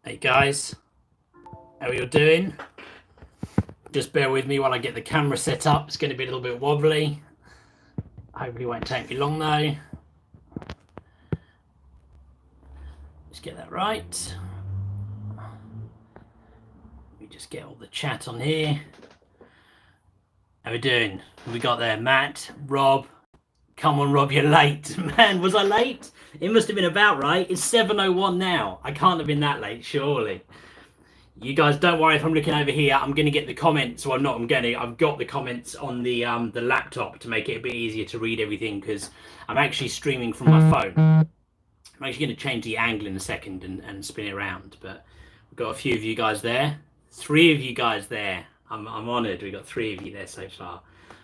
Hey guys, how are you doing? Just bear with me while I get the camera set up. It's going to be a little bit wobbly. Hopefully it won't take me long though. Let's get that right. Let me just get all the chat on here. How are we doing? We got there, Matt, Rob. Come on, Rob, you're late. Man, was I late? It must have been about right. It's 7:01 now. I can't have been that late, surely. You guys don't worry if I'm looking over here. I'm going to get the comments. Well, not I'm going to. I've got the comments on the laptop to make it a bit easier to read everything because I'm actually streaming from my phone. I'm actually going to change the angle in a second and spin it around. But we've got a few of you guys there. 3 of you guys there. I'm honoured. We've got 3 of you there so far.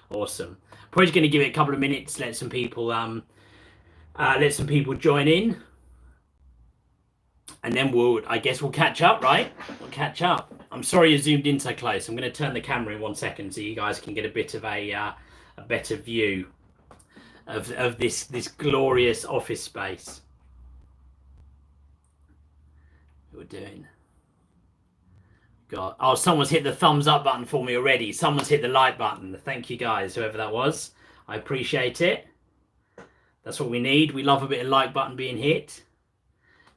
Awesome. Probably just going to give it a couple of minutes. Let some people join in. And then I guess we'll catch up, right? We'll catch up. I'm sorry you zoomed in so close. I'm going to turn the camera in 1 second so you guys can get a bit of a better view of this glorious office space. What we're doing. God, oh, someone's hit the thumbs up button for me already. Someone's hit the like button. Thank you guys, whoever that was. I appreciate it. That's what we need. We love a bit of like button being hit.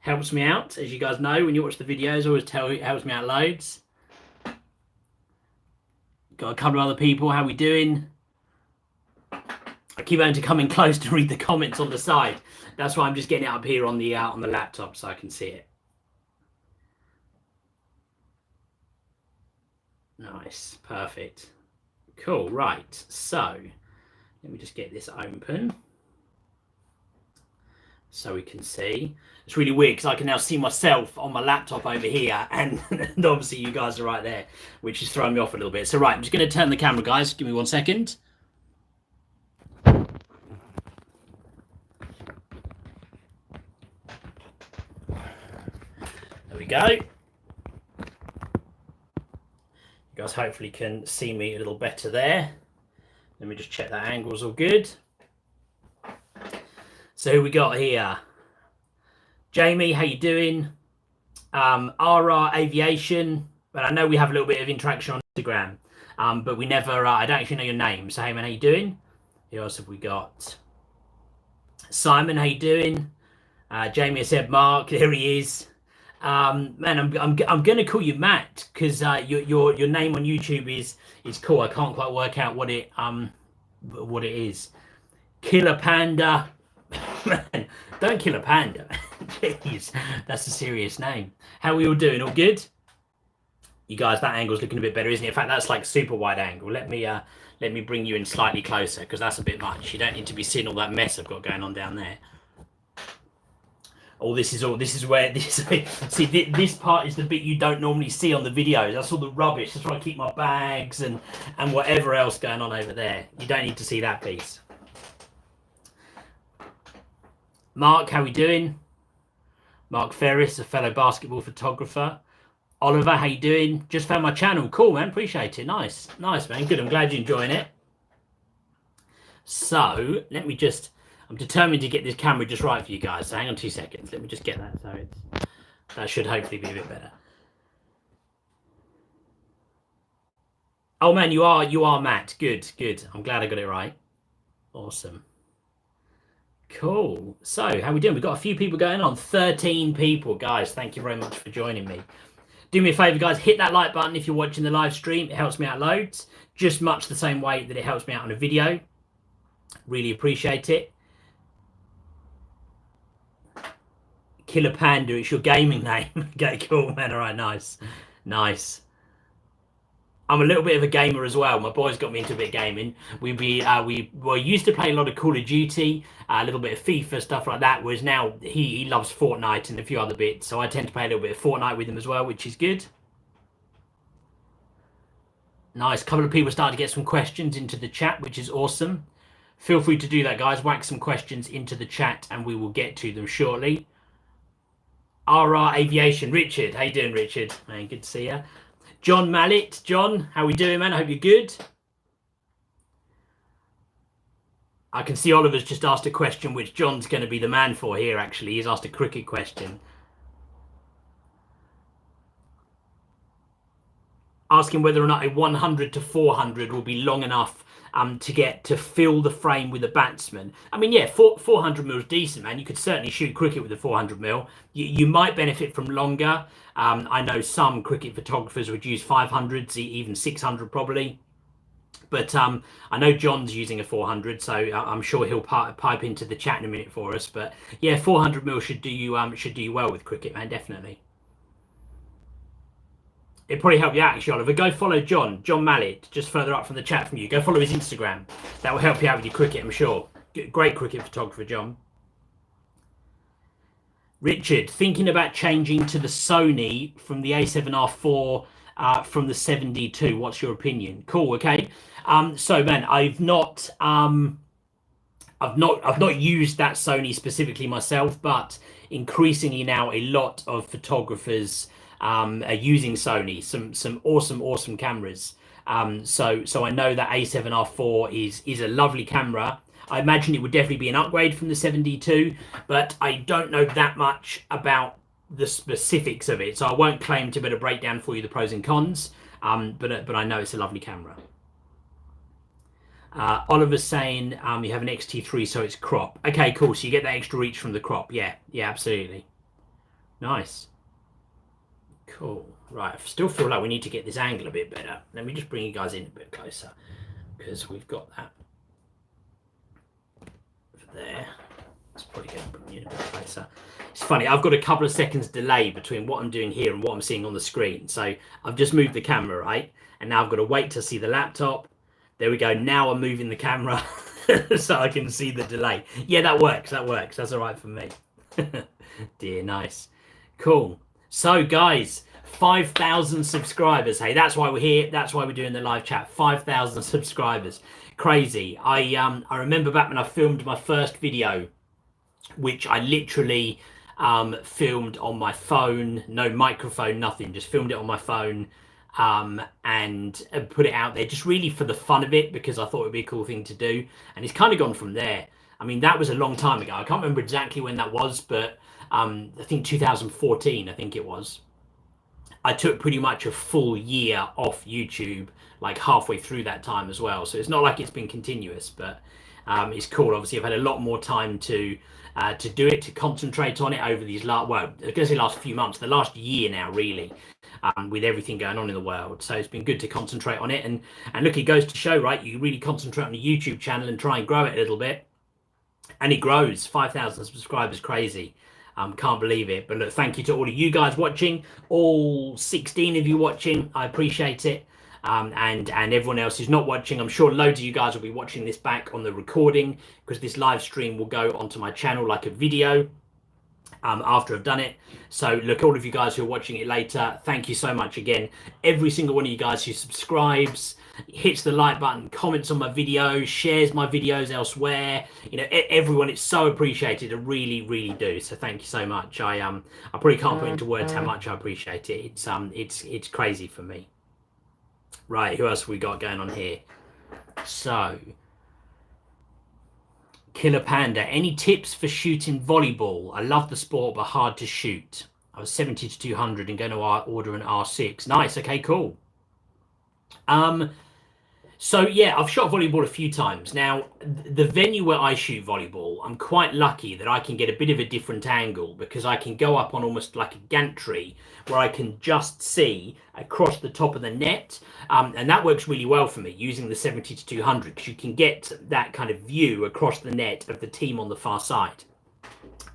Helps me out, as you guys know, when you watch the videos, I always tell you it helps me out loads. Got a couple of other people, how we doing? I keep having to come in close to read the comments on the side. That's why I'm just getting it up here on the laptop so I can see it. Nice, perfect. Cool, right, so let me just get this open so we can see. It's really weird because I can now see myself on my laptop over here and obviously you guys are right there, which is throwing me off a little bit. So right, I'm just going to turn the camera, guys. Give me 1 second. There we go. You guys hopefully can see me a little better there. Let me just check that angle's all good. So who we got here? Jamie, how you doing? RR Aviation, but I know we have a little bit of interaction on Instagram, but we never, I don't actually know your name. So hey man, how you doing? Who else have we got? Simon, how you doing? Jamie said Mark, there he is. Man, I'm gonna call you Matt because your name on YouTube is cool. I can't quite work out what it is. Killer Panda. Man, don't kill a panda. Jeez, that's a serious name. How are we all doing? All good? You guys, that angle's looking a bit better, isn't it? In fact, that's like super wide angle. Let me bring you in slightly closer because that's a bit much. You don't need to be seeing all that mess I've got going on down there. Oh, this is where this. See, this part is the bit you don't normally see on the videos. That's all the rubbish. That's where I keep my bags and whatever else going on over there. You don't need to see that piece. Mark, how we doing? Mark Ferris, a fellow basketball photographer. Oliver, how you doing? Just found my channel. Cool, man. Appreciate it. Nice, man. Good. I'm glad you're enjoying it. So let me just. I'm determined to get this camera just right for you guys. So hang on 2 seconds. Let me just get that. So that should hopefully be a bit better. Oh man, you are Matt. Good. I'm glad I got it right. Awesome. Cool. So how we doing? We've got a few people going on. 13 people, guys. Thank you very much for joining me. Do me a favor, guys. Hit that like button if you're watching the live stream. It helps me out loads. Just much the same way that it helps me out on a video. Really appreciate it. Killer Panda, it's your gaming name. Okay, cool, man. All right, nice. I'm a little bit of a gamer as well. My boys got me into a bit of gaming. We used to play a lot of Call of Duty, a little bit of FIFA, stuff like that, whereas now he loves Fortnite and a few other bits. So I tend to play a little bit of Fortnite with him as well, which is good. Nice. A couple of people started to get some questions into the chat, which is awesome. Feel free to do that, guys. Whack some questions into the chat and we will get to them shortly. RR Aviation. Richard. How you doing, Richard? Man, good to see you. John Mallet. John, how we doing, man? I hope you're good. I can see Oliver's just asked a question, which John's going to be the man for here, actually. He's asked a cricket question. asking whether or not a 100 to 400 will be long enough to get to fill the frame with a batsman. I mean, yeah, 400 mil is decent, man. You could certainly shoot cricket with a 400 mil. You might benefit from longer. I know some cricket photographers would use 500s, even 600 probably. But I know John's using a 400, so I'm sure he'll pipe into the chat in a minute for us. But yeah, 400 mil should do you well with cricket, man, definitely. It'd probably help you out, actually, Oliver. Go follow John Mallet, just further up from the chat from you. Go follow his Instagram. That will help you out with your cricket, I'm sure. Great cricket photographer, John. Richard, thinking about changing to the Sony from the A7R4 from the 7D2. What's your opinion? Cool. Okay. So, man, I've not used that Sony specifically myself, but increasingly now a lot of photographers are using Sony, some awesome cameras. So I know that A7R4 is a lovely camera. I imagine it would definitely be an upgrade from the 7D2, but I don't know that much about the specifics of it, so I won't claim to be able to break down for you the pros and cons. But I know it's a lovely camera. Oliver's saying you have an XT3, so it's crop. Okay, cool. So you get that extra reach from the crop. Yeah, absolutely. Nice. Cool. Right, I still feel like we need to get this angle a bit better. Let me just bring you guys in a bit closer, because we've got that there. Let's probably get you in a bit closer. It's funny, I've got a couple of seconds delay between what I'm doing here and what I'm seeing on the screen. So I've just moved the camera, right? And now I've got to wait to see the laptop. There we go. Now I'm moving the camera so I can see the delay. Yeah, that works. That's all right for me. Dear, nice. Cool. So guys, 5,000 subscribers. Hey, that's why we're here. That's why we're doing the live chat. 5,000 subscribers. Crazy. I remember back when I filmed my first video, which I literally filmed on my phone, no microphone, nothing, just filmed it on my phone and put it out there just really for the fun of it, because I thought it'd be a cool thing to do. And it's kind of gone from there. I mean, that was a long time ago. I can't remember exactly when that was, but I think 2014, I think it was. I took pretty much a full year off YouTube, like halfway through that time as well. So it's not like it's been continuous, but it's cool. Obviously, I've had a lot more time to do it, to concentrate on it over these last few months, the last year now, really, with everything going on in the world. So it's been good to concentrate on it. And look, it goes to show, right? You really concentrate on the YouTube channel and try and grow it a little bit, and it grows. 5,000 subscribers, crazy. Can't believe it. But look, thank you to all of you guys watching, all 16 of you watching. I appreciate it. And everyone else who's not watching, I'm sure loads of you guys will be watching this back on the recording, because this live stream will go onto my channel like a video after I've done it. So look, all of you guys who are watching it later, thank you so much again. Every single one of you guys who subscribes, hits the like button, comments on my videos, shares my videos elsewhere, you know, everyone, it's so appreciated. I really do. So thank you so much. I probably can't put into words how much I appreciate it. It's crazy for me. Right, who else have we got going on here? So, Killer Panda, any tips for shooting volleyball? I love the sport, but hard to shoot. I was 70 to 200 and going to order an R6. Nice, okay, cool. So yeah, I've shot volleyball a few times. Now, the venue where I shoot volleyball, I'm quite lucky that I can get a bit of a different angle, because I can go up on almost like a gantry where I can just see across the top of the net. And that works really well for me using the 70 to 200, because you can get that kind of view across the net of the team on the far side.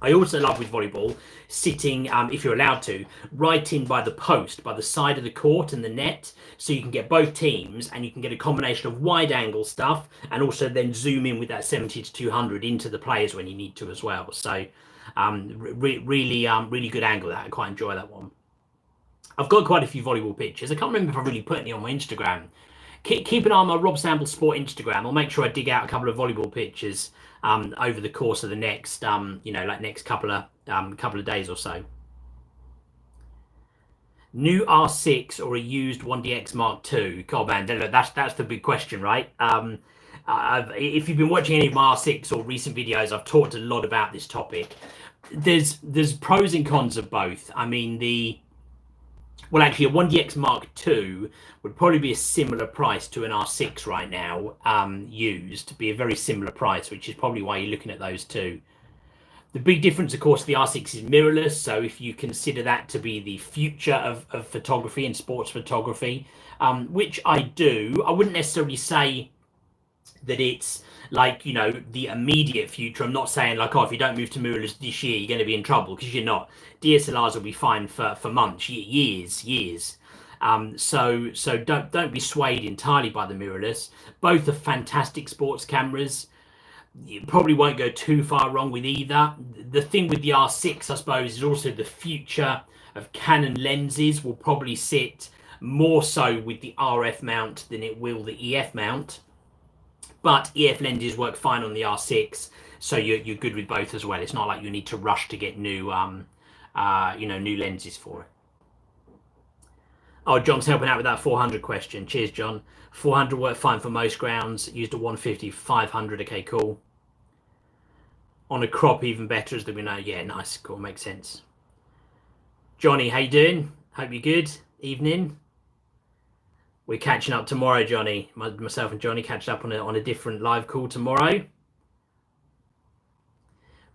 I also love with volleyball sitting, if you're allowed to, right in by the post, by the side of the court and the net, so you can get both teams and you can get a combination of wide angle stuff and also then zoom in with that 70 to 200 into the players when you need to as well. So really good angle that. I quite enjoy that one. I've got quite a few volleyball pictures. I can't remember if I really put any on my Instagram. Keep an eye on my Rob Sample Sport Instagram. I'll make sure I dig out a couple of volleyball pictures over the course of the next, next couple of days or so. New R6 or a used 1DX Mark II? God, man, that's the big question, right? If you've been watching any of my R6 or recent videos, I've talked a lot about this topic. There's pros and cons of both. I mean, the Well, actually, a 1DX Mark II would probably be a similar price to an R6 right now, used. Be a very similar price, which is probably why you're looking at those two. The big difference, of course, the R6 is mirrorless. So if you consider that to be the future of photography and sports photography, which I do, I wouldn't necessarily say that it's like, you know, the immediate future. I'm not saying like, oh, if you don't move to mirrorless this year, you're going to be in trouble, because you're not. DSLRs will be fine for months, years. So don't be swayed entirely by the mirrorless. Both are fantastic sports cameras. You probably won't go too far wrong with either. The thing with the R6, I suppose, is also the future of Canon lenses will probably sit more so with the RF mount than it will the EF mount. But EF lenses work fine on the R6, so you're good with both as well. It's not like you need to rush to get new, new lenses for it. Oh, John's helping out with that 400 question. Cheers, John. 400 worked fine for most grounds. Used a 150, 500. Okay, cool. On a crop, even better, as the winner. Yeah, nice, cool, makes sense. Johnny, how you doing? Hope you're good. Evening. We're catching up tomorrow, Johnny. Myself and Johnny catching up on a different live call tomorrow.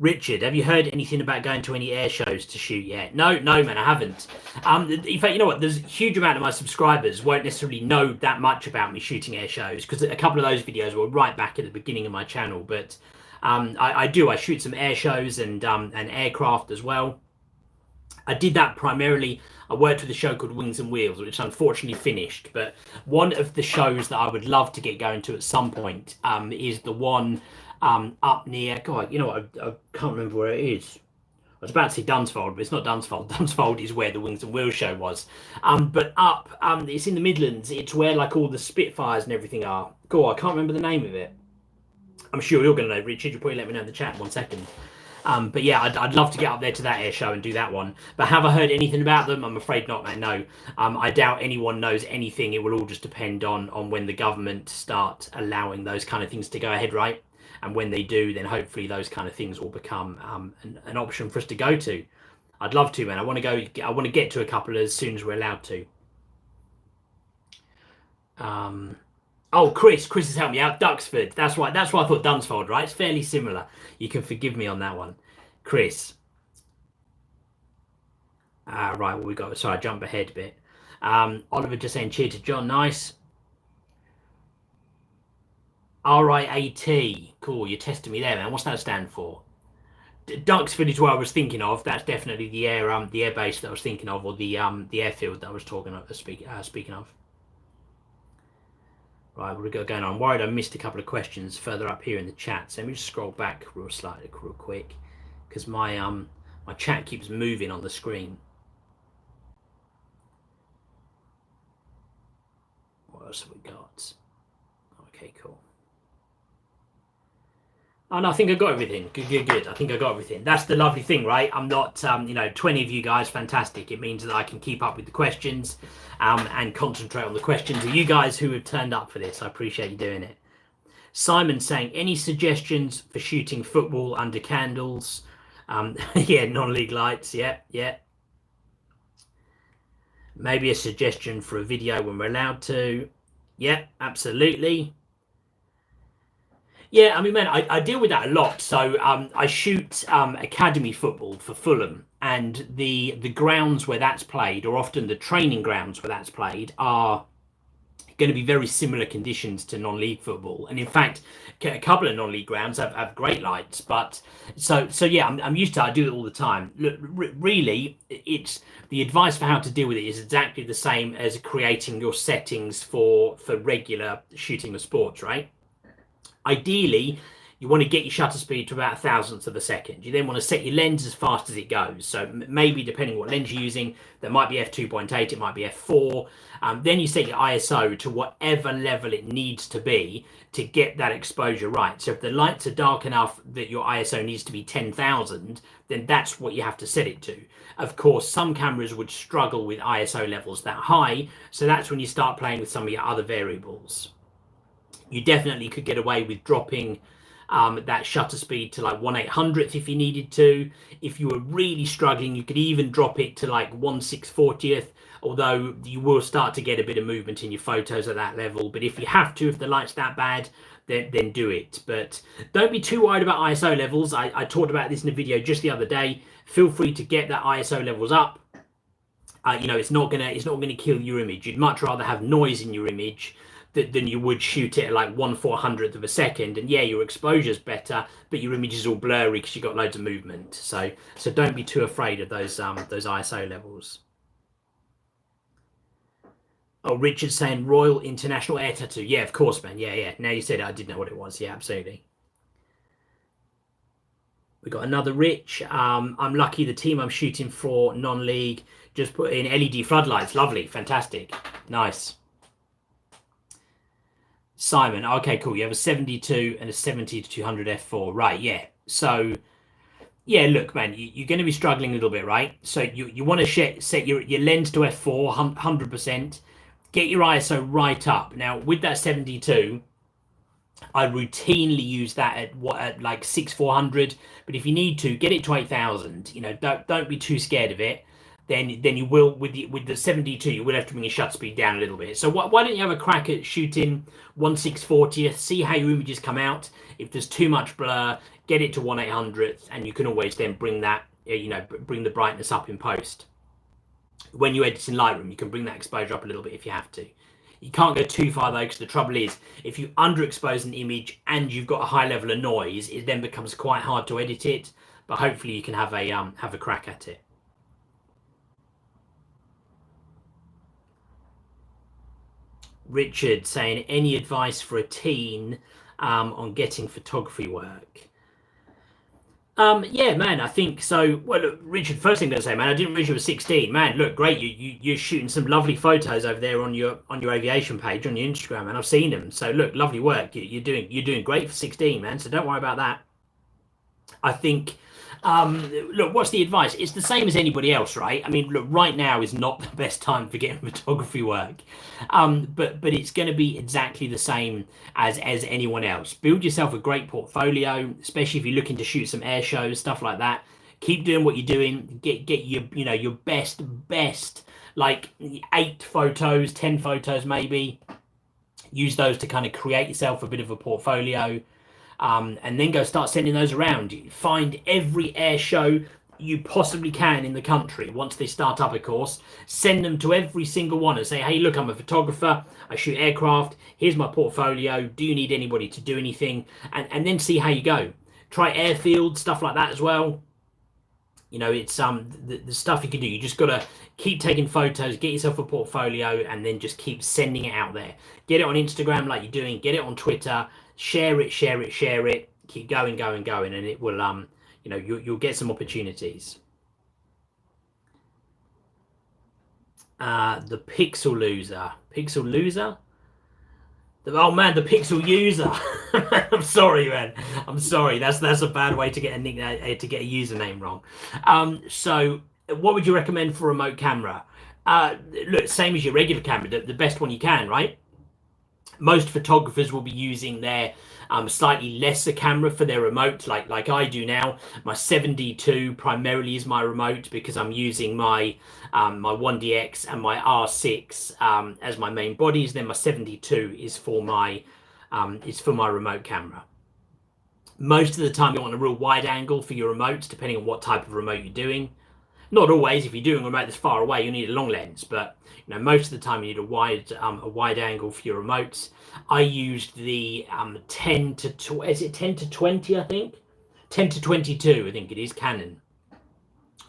Richard, have you heard anything about going to any air shows to shoot yet? No, man, I haven't. In fact, you know what? There's a huge amount of my subscribers won't necessarily know that much about me shooting air shows, because a couple of those videos were right back at the beginning of my channel. But I shoot some air shows and aircraft as well. I did that primarily. I worked with a show called Wings and Wheels, which unfortunately finished. But one of the shows that I would love to get going to at some point is the one up near, God, you know what, I can't remember where it is. I was about to say Dunsfold, but it's not Dunsfold. Dunsfold is where the Wings and Wheels show was. But up, it's in the Midlands. It's where like all the Spitfires and everything are. God, I can't remember the name of it. I'm sure you're going to know, Richard. You'll probably let me know in the chat 1 second. But yeah, I'd love to get up there to that air show and do that one. But have I heard anything about them? I'm afraid not, man. No. I doubt anyone knows anything. It will all just depend on when the government start allowing those kind of things to go ahead, right? And when they do, then hopefully those kind of things will become an option for us to go to. I'd love to, man. I want to get to a couple as soon as we're allowed to. Oh, Chris has helped me out. Duxford. That's why I thought Dunsfold, right? It's fairly similar. You can forgive me on that one. Chris. Right, what we got? Sorry, I jump ahead a bit. Oliver just saying cheer to John. Nice. RIAT. Cool, you're testing me there, man. What's that stand for? Duxford is what I was thinking of. That's definitely the air base that I was thinking of, or the airfield that I was speaking of. Right, what we got going on? I'm worried I missed a couple of questions further up here in the chat. So let me just scroll back real quick, because my chat keeps moving on the screen. What else have we got? Okay, cool. Oh, no, I think I got everything. Good. I think I got everything. That's the lovely thing, right? I'm not, 20 of you guys, fantastic. It means that I can keep up with the questions and concentrate on the questions of you guys who have turned up for this. I appreciate you doing it. Simon saying, any suggestions for shooting football under candles? Yeah, non-league lights. Yeah. Maybe a suggestion for a video when we're allowed to. Yeah, absolutely. Yeah, I mean, man, I deal with that a lot. So I shoot academy football for Fulham, and the grounds where that's played, or often the training grounds where that's played, are going to be very similar conditions to non-league football. And in fact, a couple of non-league grounds have great lights. But so yeah, I'm used to it. I do it all the time. Look, really, it's the advice for how to deal with it is exactly the same as creating your settings for regular shooting of sports, right? Ideally, you want to get your shutter speed to about 1,000th of a second. You then want to set your lens as fast as it goes. So maybe depending what lens you're using, that might be f2.8, it might be f4. Then you set your ISO to whatever level it needs to be to get that exposure right. So if the lights are dark enough that your ISO needs to be 10,000, then that's what you have to set it to. Of course, some cameras would struggle with ISO levels that high. So that's when you start playing with some of your other variables. You definitely could get away with dropping that shutter speed to like 1/800th if you needed to. If you were really struggling, you could even drop it to like 1/640th, although you will start to get a bit of movement in your photos at that level. But if you have to, if the light's that bad, then do it. But don't be too worried about ISO levels. I talked about this in a video just the other day. Feel free to get that ISO levels up. You know, it's not gonna kill your image. You'd much rather have noise in your image than you would shoot it at like 1/400th of a second. And yeah, your exposure's better, but your image is all blurry because you've got loads of movement. So don't be too afraid of those ISO levels. Oh, Richard's saying Royal International Air Tattoo. Yeah, of course, man. Yeah. Now you said it, I did know what it was. Yeah, absolutely. We got another Rich. I'm lucky the team I'm shooting for non-league just put in LED floodlights. Lovely, fantastic, nice. Simon, okay, cool. You have a 72 and a 70 to 200 f4, right? Yeah. So, yeah, look, man, you're going to be struggling a little bit, right? So you want to set your lens to f4, 100%. Get your ISO right up. Now, with that 72, I routinely use that at like 6/400, but if you need to, get it to 8,000. You know, don't be too scared of it. Then you will with the 72, you will have to bring your shutter speed down a little bit. So why don't you have a crack at shooting 1/640th? See how your images come out. If there's too much blur, get it to 1/800th, and you can always then bring that, you know, bring the brightness up in post. When you edit in Lightroom, you can bring that exposure up a little bit if you have to. You can't go too far though, because the trouble is, if you underexpose an image and you've got a high level of noise, it then becomes quite hard to edit it. But hopefully you can have a crack at it. Richard saying, any advice for a teen on getting photography work? Yeah, man, I think so. Well, look, Richard, first thing I'm gonna say, man, I didn't realize you were 16. Man, look, great. You're shooting some lovely photos over there on your aviation page on your Instagram, and I've seen them. So look, lovely work. You're doing great for 16, man. So don't worry about that. I think, look, what's the advice? It's the same as anybody else, right? I mean, look, right now is not the best time for getting photography work, but it's going to be exactly the same as anyone else. Build yourself a great portfolio, especially if you're looking to shoot some air shows, stuff like that. Keep doing what you're doing. Get your, you know, your best like 8 photos, 10 photos maybe. Use those to kind of create yourself a bit of a portfolio. And then go start sending those around. Find every air show you possibly can in the country. Once they start up, of course, send them to every single one and say, hey, look, I'm a photographer. I shoot aircraft. Here's my portfolio. Do you need anybody to do anything? And then see how you go. Try airfield, stuff like that as well. You know, it's the stuff you can do. You just got to keep taking photos, get yourself a portfolio, and then just keep sending it out there. Get it on Instagram like you're doing. Get it on Twitter. Share it. Keep going, and it will, you know, you'll get some opportunities. The pixel loser. Oh man, the pixel user. I'm sorry, man. I'm sorry. That's a bad way to get a nickname, to get a username wrong. So what would you recommend for a remote camera? Look, same as your regular camera, the best one you can, right? Most photographers will be using their slightly lesser camera for their remote, like I do now. My 7D2 primarily is my remote because I'm using my my 1DX and my R6 as my main bodies. Then my 7D2 is for my remote camera. Most of the time you want a real wide angle for your remotes, depending on what type of remote you're doing. Not always. If you're doing a remote that's far away, you need a long lens, but you know, most of the time you need a wide angle for your remotes. I used the 10 to 20, I think 10 to 22, I think it is, Canon,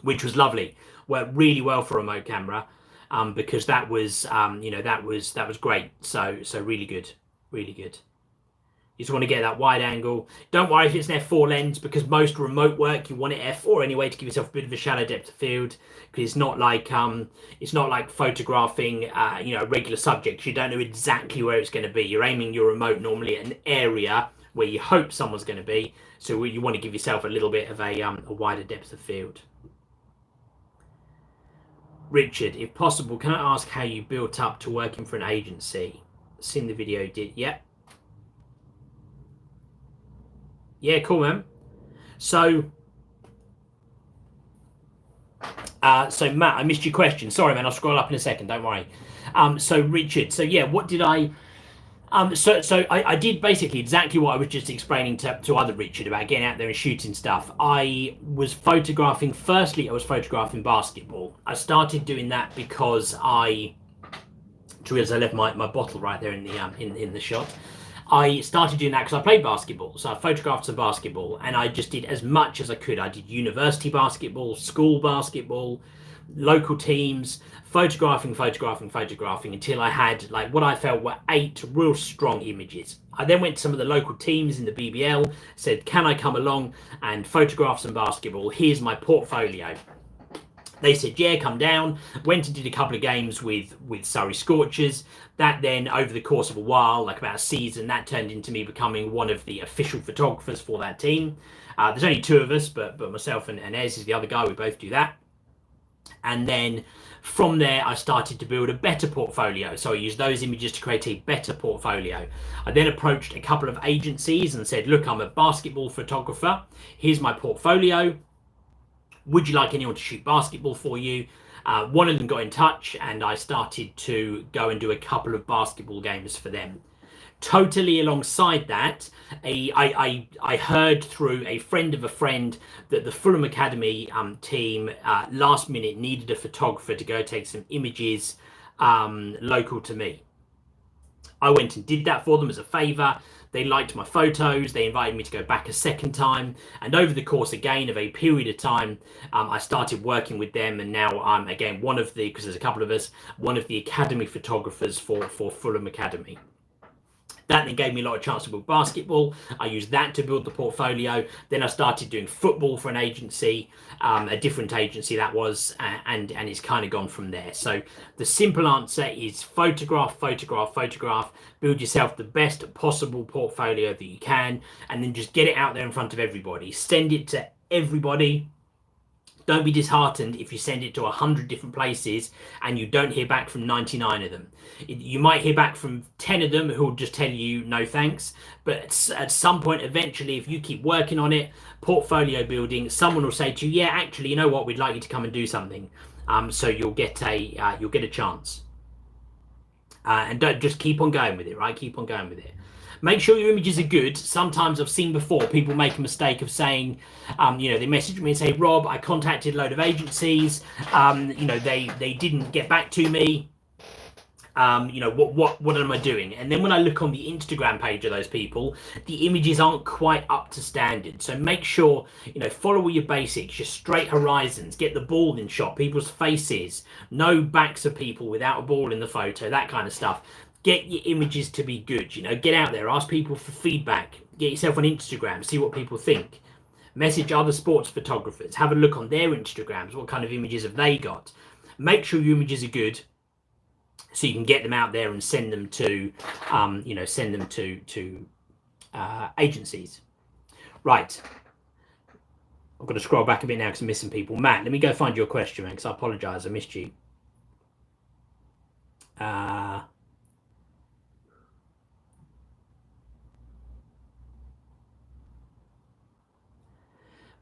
which was lovely. Worked really well for a remote camera, because that was you know, that was great. So really good. You just want to get that wide angle. Don't worry if it's an f4 lens, because most remote work you want it f4 anyway to give yourself a bit of a shallow depth of field, because it's not like photographing you know, regular subjects. You don't know exactly where it's going to be. You're aiming your remote normally at an area where you hope someone's going to be, so you want to give yourself a little bit of a wider depth of field. Richard, if possible, can I ask how you built up to working for an agency? Seen the video, did? Yep. Yeah, cool, man. So, so Matt, I missed your question. Sorry, man. I'll scroll up in a second. Don't worry. So Richard. So yeah, what did I? I did basically exactly what I was just explaining to other Richard about getting out there and shooting stuff. I was photographing. Firstly, I was photographing basketball. I started doing that because I left my bottle right there in the in the shot. I started doing that because I played basketball. So I photographed some basketball and I just did as much as I could. I did university basketball, school basketball, local teams, photographing until I had like what I felt were 8 real strong images. I then went to some of the local teams in the BBL, said, can I come along and photograph some basketball? Here's my portfolio. They said, yeah, come down. Went and did a couple of games with Surrey Scorchers. That then, over the course of a while, like about a season, that turned into me becoming one of the official photographers for that team. There's only 2 of us, but myself and Ez is the other guy. We both do that. And then from there, I started to build a better portfolio. So I used those images to create a better portfolio. I then approached a couple of agencies and said, look, I'm a basketball photographer. Here's my portfolio. Would you like anyone to shoot basketball for you? One of them got in touch and I started to go and do a couple of basketball games for them. Totally alongside that, I heard through a friend of a friend that the Fulham Academy team last minute needed a photographer to go take some images local to me. I went and did that for them as a favour. They liked my photos. They invited me to go back a second time. And over the course again of a period of time, I started working with them. And now I'm again one of the, because there's a couple of us, one of the academy photographers for Fulham Academy. That then gave me a lot of chance to build basketball. I used that to build the portfolio. Then I started doing football for an agency, a different agency that was, and it's kind of gone from there. So the simple answer is photograph, build yourself the best possible portfolio that you can, and then just get it out there in front of everybody. Send it to everybody. Don't be disheartened if you send it to 100 different places and you don't hear back from 99 of them. You might hear back from 10 of them who will just tell you no thanks. But at some point, eventually, if you keep working on it, portfolio building, someone will say to you, yeah, actually, you know what? We'd like you to come and do something. So you'll get a chance. And don't just keep on going with it, right? Keep on going with it. Make sure your images are good. Sometimes I've seen before people make a mistake of saying, they message me and say, Rob, I contacted a load of agencies. They didn't get back to me. What am I doing? And then when I look on the Instagram page of those people, the images aren't quite up to standard. So make sure, follow all your basics, your straight horizons, get the ball in shot, people's faces, no backs of people without a ball in the photo, that kind of stuff. Get your images to be good, get out there, ask people for feedback, get yourself on Instagram, see what people think. Message other sports photographers, have a look on their Instagrams, what kind of images have they got. Make sure your images are good so you can get them out there and send them to, agencies. Right. I've got to scroll back a bit now because I'm missing people. Matt, let me go find your question, man, because I apologise, I missed you.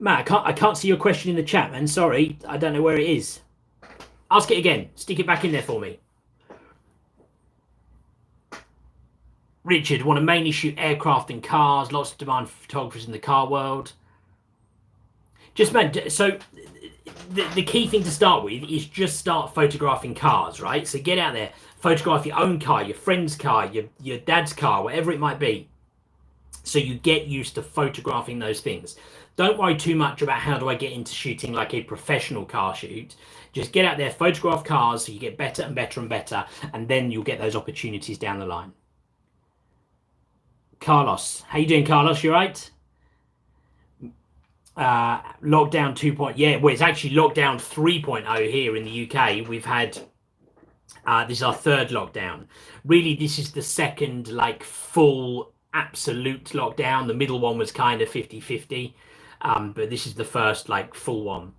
Matt, I can't see your question in the chat, man. Sorry, I don't know where it is. Ask it again. Stick it back in there for me. Richard, want to mainly shoot aircraft and cars. Lots of demand for photographers in the car world. Just, man, so the key thing to start with is just start photographing cars, right? So get out there, photograph your own car, your friend's car, your dad's car, whatever it might be. So you get used to photographing those things. Don't worry too much about how do I get into shooting like a professional car shoot. Just get out there, photograph cars so you get better and better and better, and then you'll get those opportunities down the line. Carlos, how you doing, Carlos? You right? Lockdown 2.0. Yeah, well, it's actually lockdown 3.0 here in the UK. We've had this is our 3rd lockdown. Really, this is the second like full absolute lockdown. The middle one was kind of 50-50, but this is the first like full one.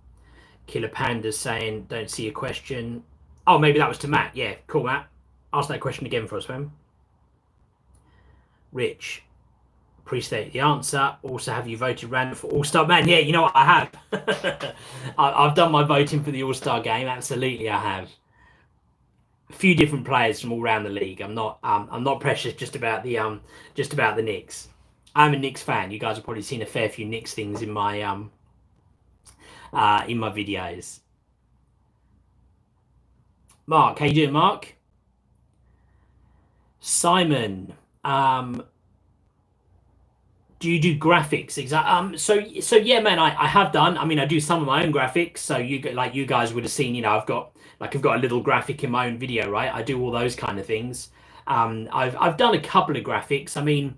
Killer Panda's saying don't see a question. Oh, maybe that was to Matt. Yeah, cool, Matt. Ask that question again for us, man. Rich, Appreciate the answer. Also, have you voted random for All-Star? Man, yeah, you know what? I have. I've done my voting for the All-Star game. Absolutely, I have. A few different players from all around the league. I'm not precious just about the Knicks. I'm a Knicks fan. You guys have probably seen a fair few Knicks things in my videos. Mark, how you doing, Mark? Simon, do you do graphics? Exactly. So yeah, man, I have done. I mean, I do some of my own graphics. So you guys would have seen. You know, I've got a little graphic in my own video, right? I do all those kind of things. I've done a couple of graphics. I mean,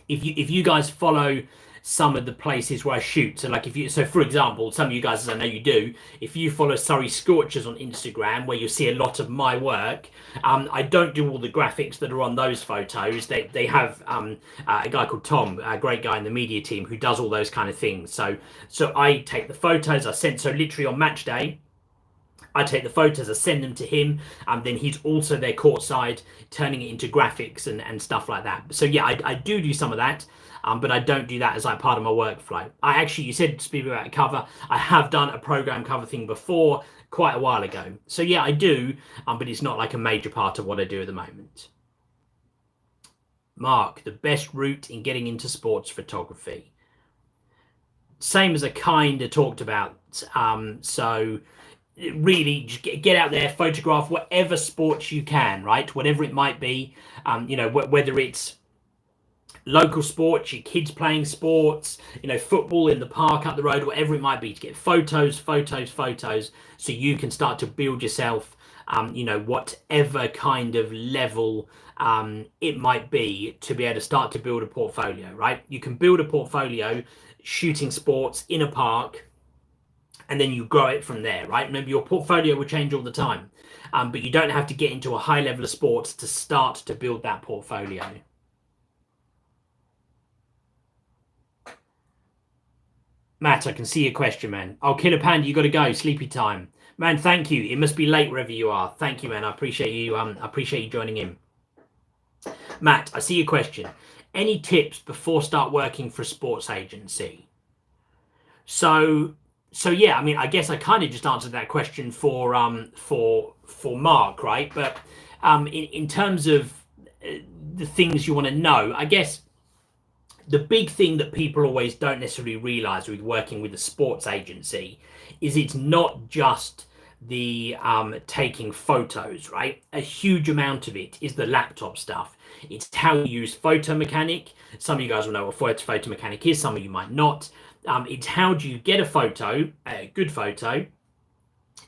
if you guys follow some of the places where I shoot, so for example, some of you guys, as I know you do, if you follow Surrey Scorchers on Instagram, where you see a lot of my work, I don't do all the graphics that are on those photos. They have a guy called Tom, a great guy in the media team, who does all those kind of things. So I take the photos, I send, so literally on match day, I take the photos, I send them to him, and then he's also there courtside, turning it into graphics and stuff like that. So yeah, I do some of that, but I don't do that as like part of my workflow. You said speak about a cover. I have done a program cover thing before, quite a while ago. So yeah, I do, but it's not like a major part of what I do at the moment. Mark, the best route in getting into sports photography. Same as I kind of talked about. So really just get out there, photograph whatever sports you can, right? Whatever it might be, whether it's local sports, your kids playing sports, football in the park up the road, whatever it might be, to get photos, so you can start to build yourself, whatever kind of level it might be, to be able to start to build a portfolio, right? You can build a portfolio shooting sports in a park, and then you grow it from there, right? Remember, your portfolio will change all the time, but you don't have to get into a high level of sports to start to build that portfolio. Matt, I can see your question, man. Oh, Killer Panda, you got to go. Sleepy time, man. Thank you. It must be late wherever you are. Thank you, man. I appreciate you. I appreciate you joining in. Matt, I see your question. Any tips before start working for a sports agency? So yeah, I mean, I guess I kind of just answered that question for Mark, right? But in terms of the things you want to know, I guess the big thing that people always don't necessarily realize with working with a sports agency is it's not just the taking photos, right? A huge amount of it is the laptop stuff. It's how you use Photo Mechanic. Some of you guys will know what Photo Mechanic is, some of you might not. It's how do you get a photo, a good photo.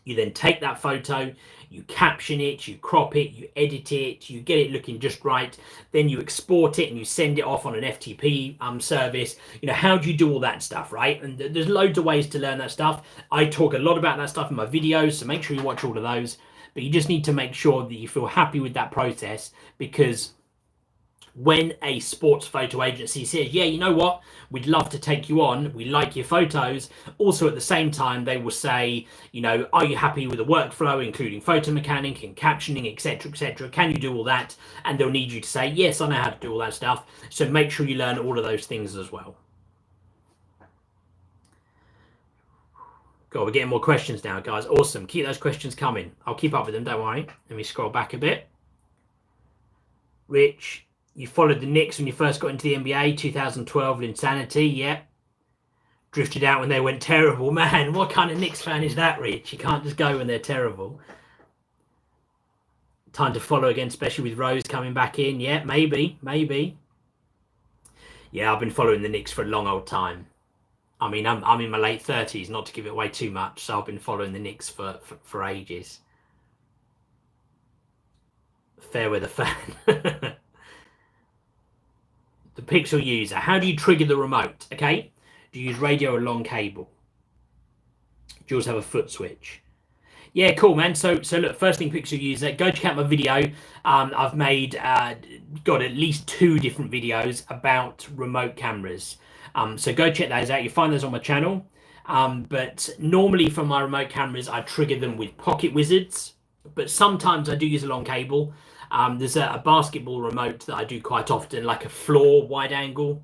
You then take that photo, you caption it, you crop it, you edit it, you get it looking just right. Then you export it and you send it off on an FTP service. How do you do all that stuff, right? And there's loads of ways to learn that stuff. I talk a lot about that stuff in my videos, so make sure you watch all of those. But you just need to make sure that you feel happy with that process, because when a sports photo agency says, yeah, you know what, we'd love to take you on, we like your photos, also at the same time they will say, are you happy with the workflow, including Photo Mechanic and captioning, etc., can you do all that? And they'll need you to say, yes, I know how to do all that stuff. So make sure you learn all of those things as well. God, we're getting more questions now, guys. Awesome. Keep those questions coming. I'll keep up with them, don't worry. Let me scroll back a bit. Rich, you followed the Knicks when you first got into the NBA, 2012 Insanity, yeah. Drifted out when they went terrible. Man, what kind of Knicks fan is that, Rich? You can't just go when they're terrible. Time to follow again, especially with Rose coming back in. Yeah, maybe. Yeah, I've been following the Knicks for a long old time. I mean, I'm in my late 30s, not to give it away too much, so I've been following the Knicks for ages. Fairweather fan. The Pixel user. How do you trigger the remote? Okay. Do you use radio or long cable? Do you also have a foot switch? Yeah, cool, man. So look, first thing, Pixel user, go check out my video. I've made got at least 2 different videos about remote cameras. So go check those out. You find those on my channel. But normally for my remote cameras, I trigger them with pocket wizards. But sometimes I do use a long cable. There's a basketball remote that I do quite often, like a floor wide angle.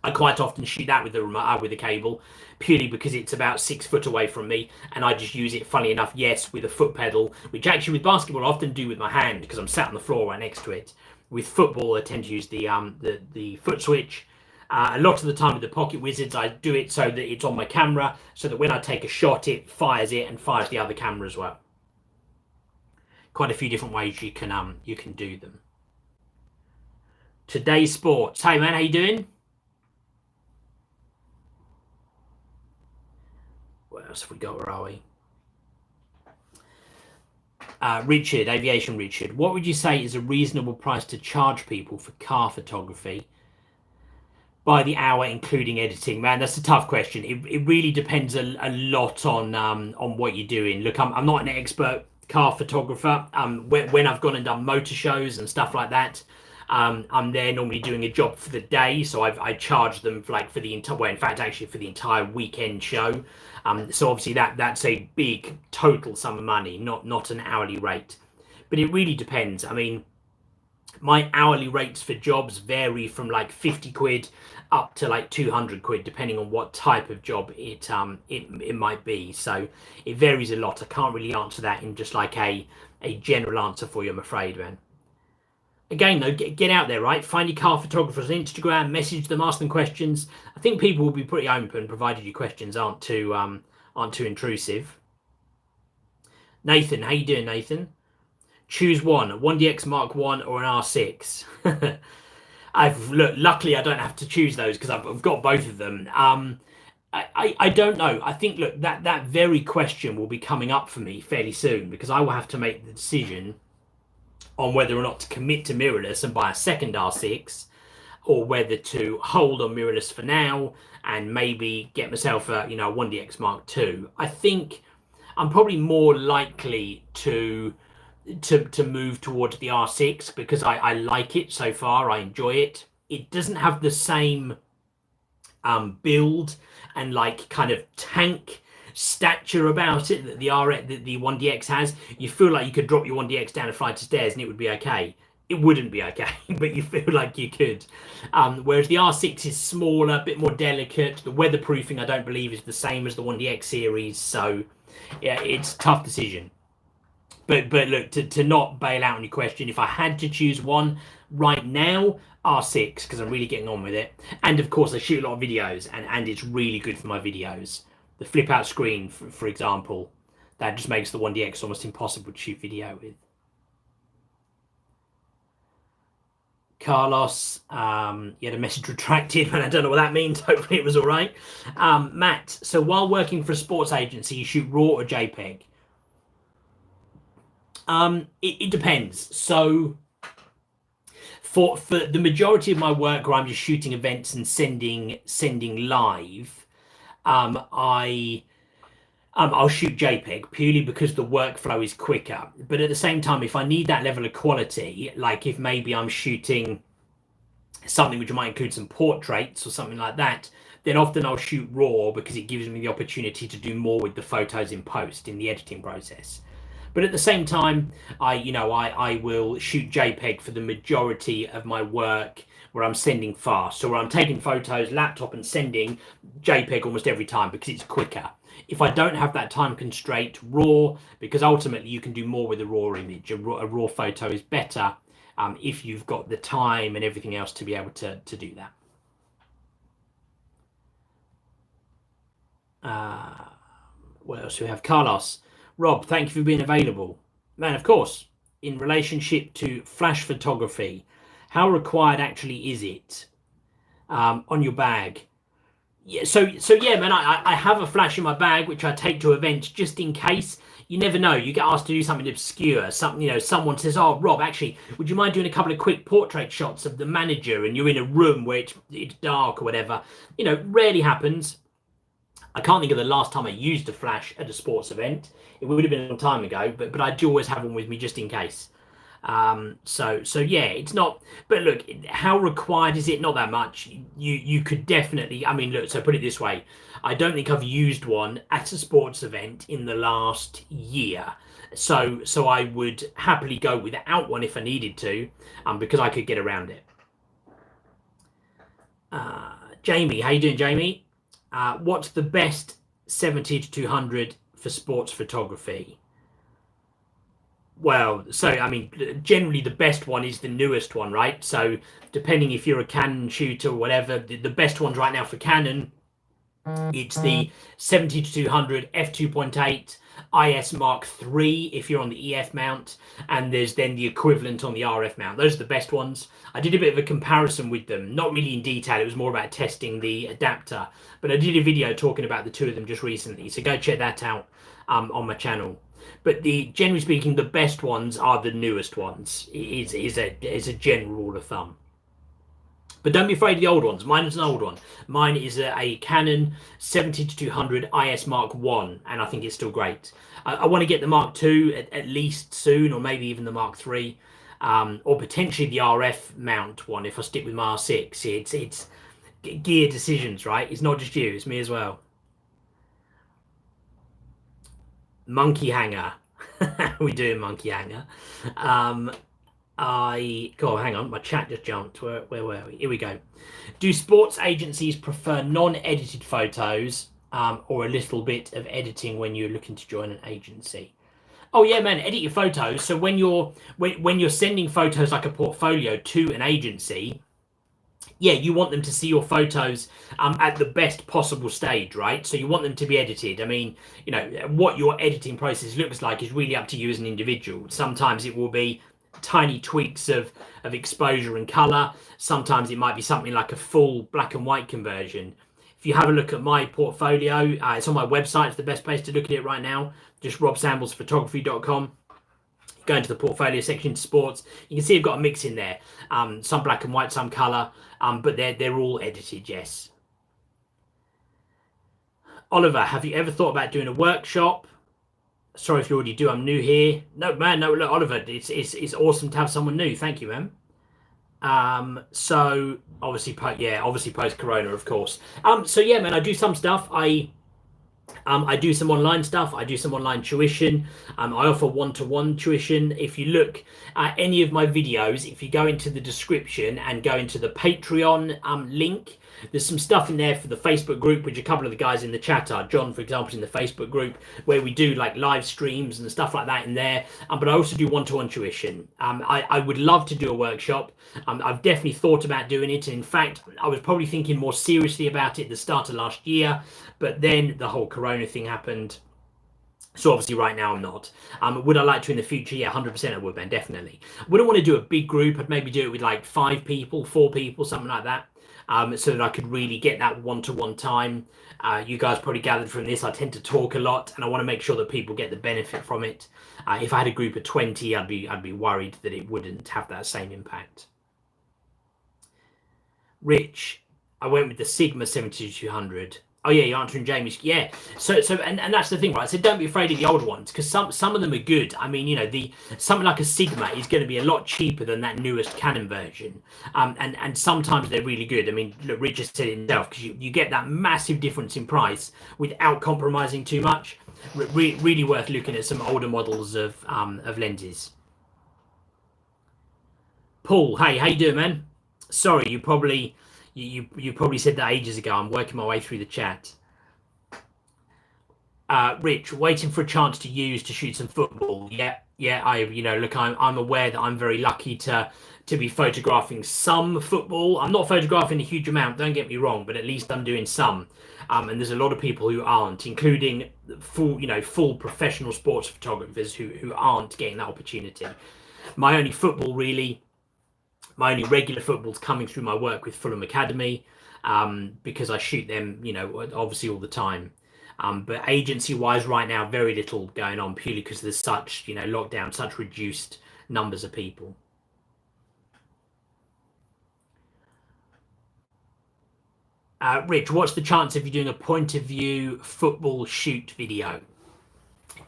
I quite often shoot that with the remote, with the cable, purely because it's about 6 foot away from me, and I just use it, funnily enough, yes, with a foot pedal, which actually with basketball I often do with my hand because I'm sat on the floor right next to it. With football, I tend to use the foot switch. A lot of the time with the Pocket Wizards, I do it so that it's on my camera, so that when I take a shot, it fires it and fires the other camera as well. Quite a few different ways you can do them. Today's sports. Hey man, how you doing? What else have we got? Where are we? Richard, Aviation Richard. What would you say is a reasonable price to charge people for car photography by the hour, including editing? Man, that's a tough question. It really depends a lot on what you're doing. Look, I'm not an expert car photographer. When I've gone and done motor shows and stuff like that, I'm there normally doing a job for the day, so I charge them for the entire, well, in fact, actually for the entire weekend show. So obviously that's a big total sum of money, not an hourly rate. But it really depends. I mean, my hourly rates for jobs vary from like 50 quid up to like 200 quid, depending on what type of job it might be. So it varies a lot. I can't really answer that in just like a general answer for you, I'm afraid, man. Again, though, get out there, right? Find your car photographers on Instagram, message them, ask them questions. I think people will be pretty open, provided your questions aren't too intrusive. Nathan, how you doing, Nathan? Choose one: a 1DX Mark 1 or an R6. Luckily I don't have to choose those because I've got both of them. I don't know. I think that very question will be coming up for me fairly soon, because I will have to make the decision on whether or not to commit to mirrorless and buy a second R6, or whether to hold on mirrorless for now and maybe get myself a 1DX Mark 2. I think I'm probably more likely to move towards the R6 because I like it so far. I enjoy it. It doesn't have the same build and like kind of tank stature about it that the 1DX has. You feel like you could drop your 1DX down a flight of stairs and it would be okay. It wouldn't be okay, but you feel like you could. Whereas the R6 is smaller, a bit more delicate. The weatherproofing, I don't believe, is the same as the 1DX series. So yeah, it's a tough decision. But look, to not bail out on your question, if I had to choose one right now, R6, because I'm really getting on with it. And of course, I shoot a lot of videos, and it's really good for my videos. The flip out screen, for example, that just makes the 1DX almost impossible to shoot video with. Carlos, you had a message retracted, and I don't know what that means. Hopefully it was all right. Matt, so while working for a sports agency, you shoot RAW or JPEG? It depends. So for the majority of my work where I'm just shooting events and sending live, I'll shoot JPEG purely because the workflow is quicker. But at the same time, if I need that level of quality, like if maybe I'm shooting something which might include some portraits or something like that, then often I'll shoot RAW because it gives me the opportunity to do more with the photos in post, in the editing process. But at the same time, I will shoot JPEG for the majority of my work where I'm sending fast. So where I'm taking photos, laptop, and sending JPEG almost every time because it's quicker. If I don't have that time constraint, RAW, because ultimately you can do more with a RAW image. A RAW photo is better if you've got the time and everything else to be able to do that. What else do we have? Carlos. Rob, thank you for being available. Man, of course. In relationship to flash photography, how required actually is it on your bag? Yeah, so yeah, man, I have a flash in my bag which I take to events just in case. You never know. You get asked to do something obscure. Something, someone says, "Oh, Rob, actually, would you mind doing a couple of quick portrait shots of the manager?" And you're in a room where it's dark or whatever. Rarely happens. I can't think of the last time I used a flash at a sports event. It would have been a long time ago, but I do always have one with me just in case. So yeah, it's not. But look, how required is it? Not that much. You could definitely. I mean, look. So put it this way: I don't think I've used one at a sports event in the last year. So I would happily go without one if I needed to, because I could get around it. Jamie, how you doing, Jamie? What's the best 70 to 200 for sports photography? Well, so I mean, generally the best one is the newest one, right? So depending if you're a Canon shooter or whatever, the best ones right now for Canon, it's the 70 to 200 f2.8 IS Mark III if you're on the EF mount, and there's then the equivalent on the RF mount. Those are the best ones. I did a bit of a comparison with them, not really in detail. It was more about testing the adapter, but I did a video talking about the two of them just recently, so go check that out on my channel. But generally speaking, the best ones are the newest ones. Is a general rule of thumb. But don't be afraid of the old ones. Mine is an old one. Mine is a Canon 70 to 200 IS Mark I, and I think it's still great. I want to get the Mark II at least soon, or maybe even the Mark III, or potentially the RF mount one if I stick with my R6. It's gear decisions, right? It's not just you, it's me as well. Monkey hanger. We do monkey hanger. Hang on, my chat just jumped. Where were we? Here we go. Do sports agencies prefer non-edited photos, or a little bit of editing when you're looking to join an agency? Oh yeah, man, edit your photos. So when you're sending photos like a portfolio to an agency, yeah, you want them to see your photos at the best possible stage, right? So you want them to be edited. I mean, you know, what your editing process looks like is really up to you as an individual. Sometimes it will be tiny tweaks of exposure and color. Sometimes it might be something like a full black and white conversion. If you have a look at my portfolio, it's on my website. It's the best place to look at it right now. Just robsamblesphotography.com. Go into the portfolio section, sports. You can see I've got a mix in there. Some black and white, some color, but they're all edited. Yes. Oliver, have you ever thought about doing a workshop? Sorry if you already do. I'm new here. No, man. No, look, Oliver. It's awesome to have someone new. Thank you, man. So obviously post Corona, of course. So yeah, man. I do some stuff. I do some online stuff. I do some online tuition. I offer one-to-one tuition. If you look at any of my videos, if you go into the description and go into the Patreon link, there's some stuff in there for the Facebook group, which a couple of the guys in the chat are. John, for example, is in the Facebook group, where we do like live streams and stuff like that in there. But I also do one-to-one tuition. I would love to do a workshop. I've definitely thought about doing it. And in fact, I was probably thinking more seriously about it at the start of last year. But then the whole Corona thing happened. So obviously right now I'm not. Would I like to in the future? Yeah, 100% I would, man, definitely. I wouldn't want to do a big group. I'd maybe do it with like 5 people, 4 people, something like that. So that I could really get that one-to-one time. You guys probably gathered from this, I tend to talk a lot, and I want to make sure that people get the benefit from it. If I had a group of 20, I'd be worried that it wouldn't have that same impact. Rich, I went with the Sigma 7200. Oh yeah, you're answering Jamie's. Yeah. So and that's the thing, right? So don't be afraid of the old ones, because some of them are good. I mean, you know, something like a Sigma is going to be a lot cheaper than that newest Canon version. And sometimes they're really good. I mean, look, Richard said it himself, because you get that massive difference in price without compromising too much. Really worth looking at some older models of lenses. Paul, hey, how you doing, man? Sorry, you probably said that ages ago. I'm working my way through the chat. Rich, waiting for a chance to shoot some football. Yeah. Look, I'm aware that I'm very lucky to be photographing some football. I'm not photographing a huge amount, don't get me wrong, but at least I'm doing some. And there's a lot of people who aren't, including full professional sports photographers who aren't getting that opportunity. My only regular football's coming through my work with Fulham Academy, because I shoot them, obviously all the time. But agency-wise right now, very little going on, purely because there's such, lockdown, such reduced numbers of people. Rich, what's the chance of you doing a point of view football shoot video?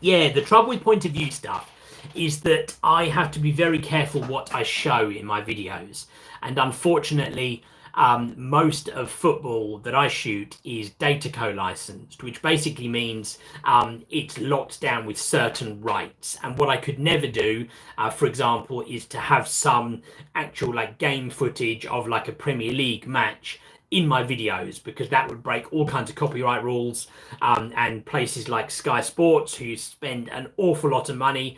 Yeah, the trouble with point of view stuff is that I have to be very careful what I show in my videos. And unfortunately, most of football that I shoot is data co-licensed, which basically means it's locked down with certain rights. And what I could never do, for example, is to have some actual like game footage of like a Premier League match in my videos, because that would break all kinds of copyright rules, and places like Sky Sports, who spend an awful lot of money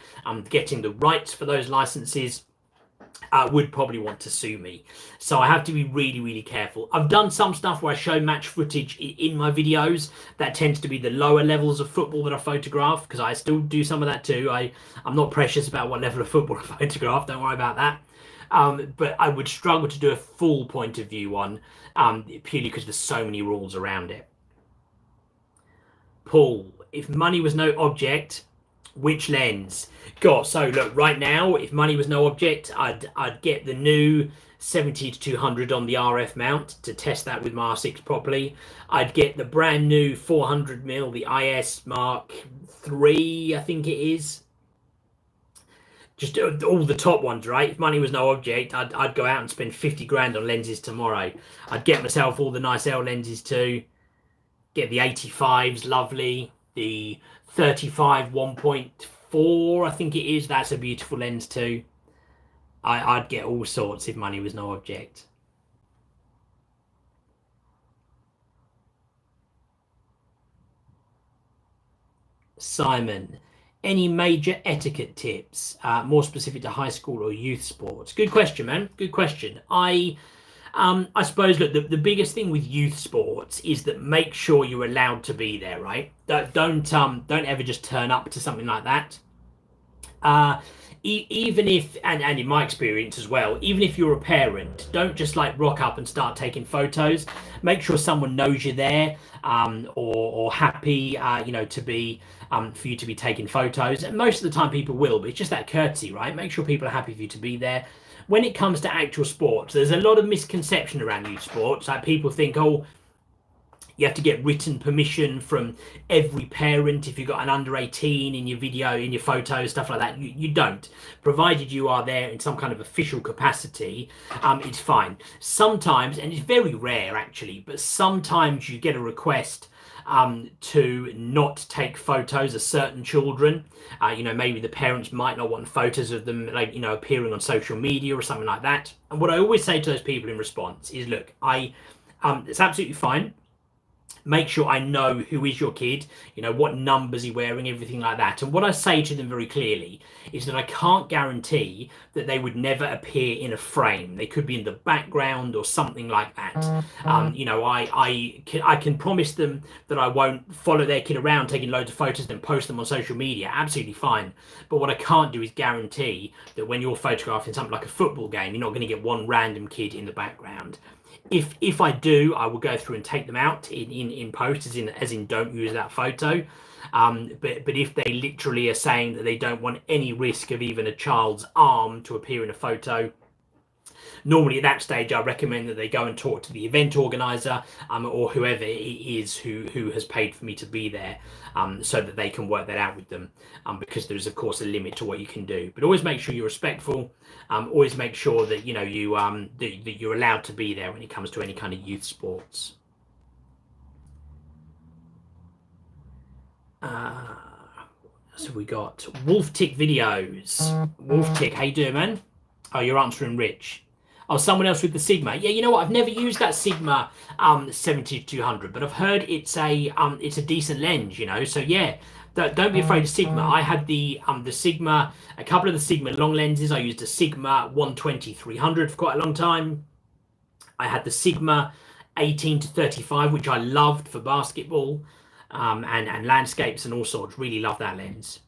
getting the rights for those licenses, would probably want to sue me. So I have to be really, really careful. I've done some stuff where I show match footage in my videos. That tends to be the lower levels of football that I photograph, because I still do some of that too. I'm not precious about what level of football I photograph, don't worry about that. But I would struggle to do a full point of view one, purely because there's so many rules around it. Paul, if money was no object, which lens? God, so look, right now, if money was no object, I'd get the new 70-200 on the RF mount to test that with my R6 properly. I'd get the brand new 400mm, the Eos Mark 3, I think it is. Just all the top ones, right? If money was no object, I'd go out and spend 50 grand on lenses tomorrow. I'd get myself all the nice L lenses too. Get the 85s, lovely. The 35 1.4, I think it is. That's a beautiful lens too. I'd get all sorts if money was no object. Simon, any major etiquette tips, more specific to high school or youth sports? Good question, man. Good question. I suppose, look, the biggest thing with youth sports is that make sure you're allowed to be there, right? Don't ever just turn up to something like that. Even if, and in my experience as well, even if you're a parent, don't just like rock up and start taking photos. Make sure someone knows you're there, or happy, to be, for you to be taking photos. And most of the time people will, but it's just that courtesy, right? Make sure people are happy for you to be there. When it comes to actual sports, there's a lot of misconception around youth sports. Like people think, oh, you have to get written permission from every parent if you've got an under 18 in your video, in your photos, stuff like that. You don't. Provided you are there in some kind of official capacity, it's fine. Sometimes, and it's very rare actually, but sometimes you get a request to not take photos of certain children. Maybe the parents might not want photos of them, like, appearing on social media or something like that. And what I always say to those people in response is, look, it's absolutely fine. Make sure I know who is your kid, what numbers he's wearing, everything like that. And what I say to them very clearly is that I can't guarantee that they would never appear in a frame. They could be in the background or something like that. I can promise them that I won't follow their kid around taking loads of photos and post them on social media. Absolutely fine. But what I can't do is guarantee that when you're photographing something like a football game, you're not going to get one random kid in the background. If I do, I will go through and take them out in post, as in don't use that photo. But if they literally are saying that they don't want any risk of even a child's arm to appear in a photo, normally at that stage I recommend that they go and talk to the event organizer, or whoever it is who has paid for me to be there, so that they can work that out with them, because there's of course a limit to what you can do. But always make sure you're respectful. Always make sure that that you're allowed to be there when it comes to any kind of youth sports. So we got Wolf Tick videos. Wolf Tick, how you doing, man? Oh, you're answering Rich. Oh, someone else with the Sigma. Yeah, you know what? I've never used that Sigma 70-200, but I've heard it's a decent lens, So yeah, don't be afraid of Sigma. I had the Sigma, a couple of the Sigma long lenses. I used a Sigma 120-300 for quite a long time. I had the Sigma 18-35, which I loved for basketball, and landscapes and all sorts. Really love that lens.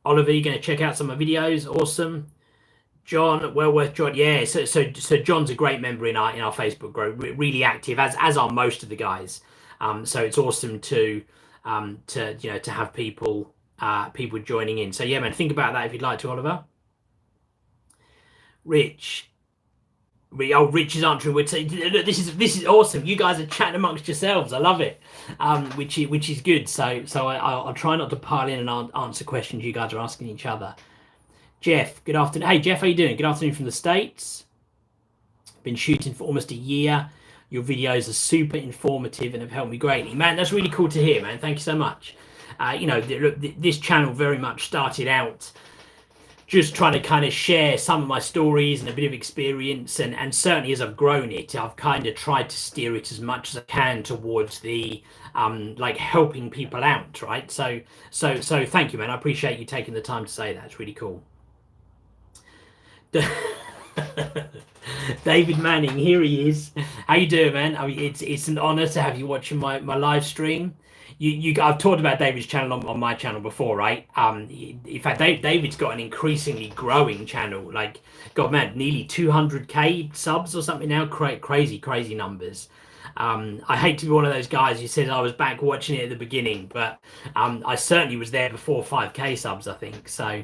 Oliver, you're going to check out some of my videos. Awesome. John, well worth joining. Yeah, so John's a great member in our Facebook group, really active, as are most of the guys. So it's awesome to have people joining in. So yeah, man, think about that if you'd like to, Oliver. Rich is answering. Look, this is awesome. You guys are chatting amongst yourselves. I love it, which is good. So I'll try not to pile in and answer questions you guys are asking each other. Jeff, good afternoon. Hey, Jeff, how you doing? Good afternoon from the States. Been shooting for almost a year. Your videos are super informative and have helped me greatly. Man, that's really cool to hear, man. Thank you so much. You know, this channel very much started out just trying to kind of share some of my stories and a bit of experience, and certainly as I've grown it, I've kind of tried to steer it as much as I can towards the like helping people out, right? So thank you, man. I appreciate you taking the time to say that. It's really cool. David Manning, here he is. How you doing, man? I mean, it's an honor to have you watching my live stream. I've talked about David's channel on my channel before, right? In fact, David's got an increasingly growing channel. Like, God, man, nearly 200k subs or something now. Crazy numbers. I hate to be one of those guys who said I was back watching it at the beginning, but I certainly was there before 5k subs, I think. So.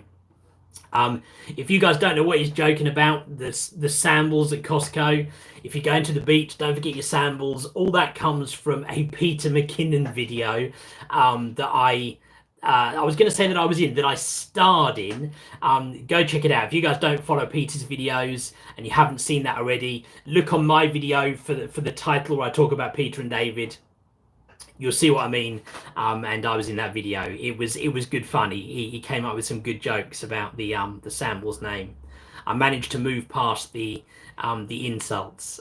If you guys don't know what he's joking about, the sandals at Costco, if you're going to the beach, don't forget your sandals. All that comes from a Peter McKinnon video that I was going to say that I was in, that I starred in. Go check it out. If you guys don't follow Peter's videos and you haven't seen that already, look on my video for the title where I talk about Peter and David. You'll see what I mean. And I was in that video. It was good fun. He came up with some good jokes about the sandals name. I managed to move past the insults.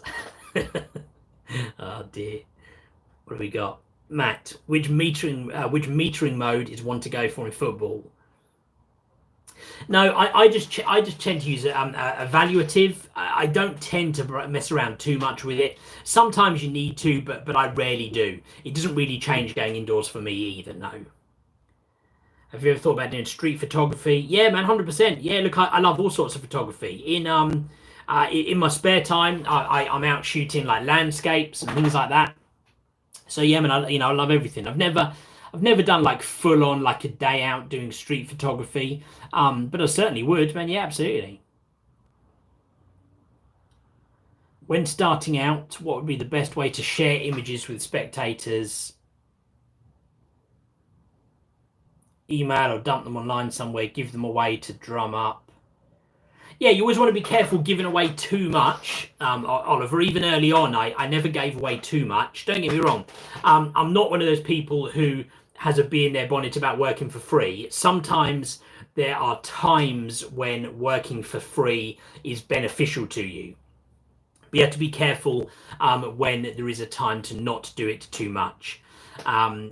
Oh dear. What have we got? Matt, which metering mode is one to go for in football? No, I just tend to use evaluative. I don't tend to mess around too much with it. Sometimes you need to, but I rarely do. It doesn't really change going indoors for me either. No. Have you ever thought about doing street photography? Yeah, man, 100%. Yeah, look, I love all sorts of photography. In my spare time, I'm out shooting like landscapes and things like that. So yeah, man, I love everything. I've never done like full on like a day out doing street photography, but I certainly would, man. Yeah, absolutely. When starting out, what would be the best way to share images with spectators? Email or dump them online somewhere, give them away to drum up. Yeah, you always want to be careful giving away too much, Oliver. Even early on, I never gave away too much. Don't get me wrong. I'm not one of those people who has a bee in their bonnet about working for free. Sometimes there are times when working for free is beneficial to you. But you have to be careful when there is a time to not do it too much.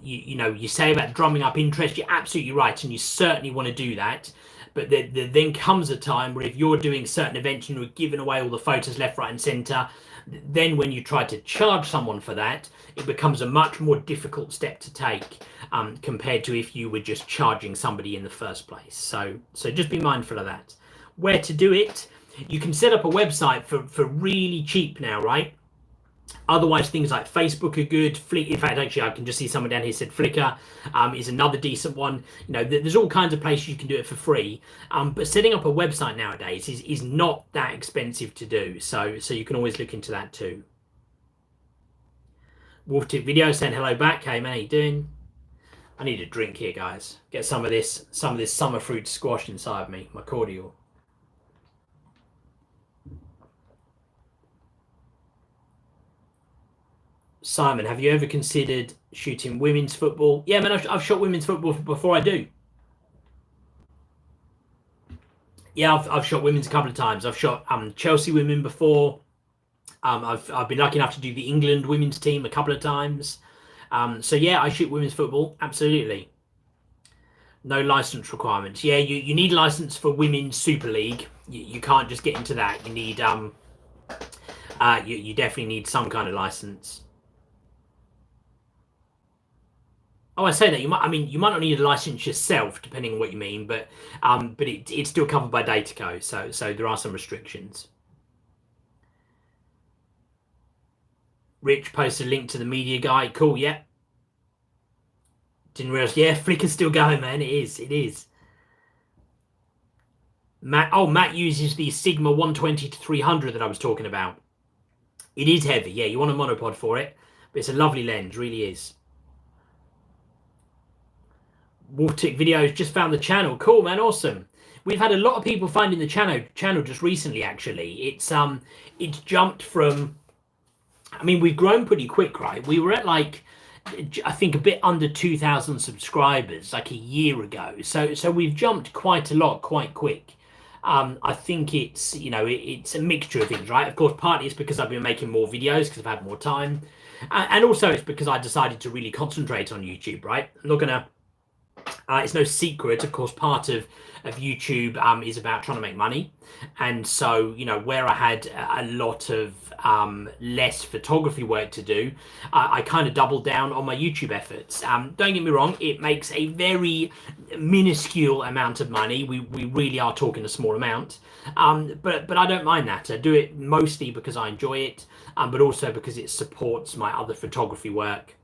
You say about drumming up interest, you're absolutely right, and you certainly want to do that. But there then comes a time where if you're doing certain events and you're giving away all the photos left, right, and centre, then when you try to charge someone for that, it becomes a much more difficult step to take compared to if you were just charging somebody in the first place. So just be mindful of that. Where to do it? You can set up a website for really cheap now, right? Otherwise, things like Facebook are good. In fact, actually, I can just see someone down here said Flickr is another decent one. You know, there's all kinds of places you can do it for free. But setting up a website nowadays is not that expensive to do. So you can always look into that too. Wolf Tip Video saying hello back. Hey man, how you doing? I need a drink here, guys. Get some of this summer fruit squash inside of me. My cordial. Simon, have you ever considered shooting women's football? Yeah, man, I've shot women's football before. I do. Yeah, I've shot women's a couple of times. I've shot Chelsea women before. I've been lucky enough to do the England women's team a couple of times. So yeah, I shoot women's football, absolutely. No license requirements. Yeah, you need license for Women's Super League. You can't just get into that. You need you definitely need some kind of license. Oh, I say that you might not need a license yourself, depending on what you mean, but it's still covered by Dataco, so there are some restrictions. Rich posted a link to the media guide. Cool, yeah. Didn't realize. Yeah, Flickr's still going, man. It is. Matt uses the Sigma 120 to 300 that I was talking about. It is heavy. Yeah, you want a monopod for it, but it's a lovely lens, really is. Wolftick Videos just found the channel. Cool, man. Awesome. we've had a lot of people finding the channel just recently. Actually, it's jumped from. I mean, we've grown pretty quick, right? We were at like, I think a bit under 2,000 subscribers like a year ago. So we've jumped quite a lot, quite quick. I think it's, it's a mixture of things, right? Of course, partly it's because I've been making more videos because I've had more time. And also it's because I decided to really concentrate on YouTube, right? I'm not gonna, it's no secret, of course, part of YouTube is about trying to make money. And so, where I had a lot of less photography work to do, I kind of doubled down on my YouTube efforts. Don't get me wrong, it makes a very minuscule amount of money. We really are talking a small amount. But I don't mind that. I do it mostly because I enjoy it, but also because it supports my other photography work.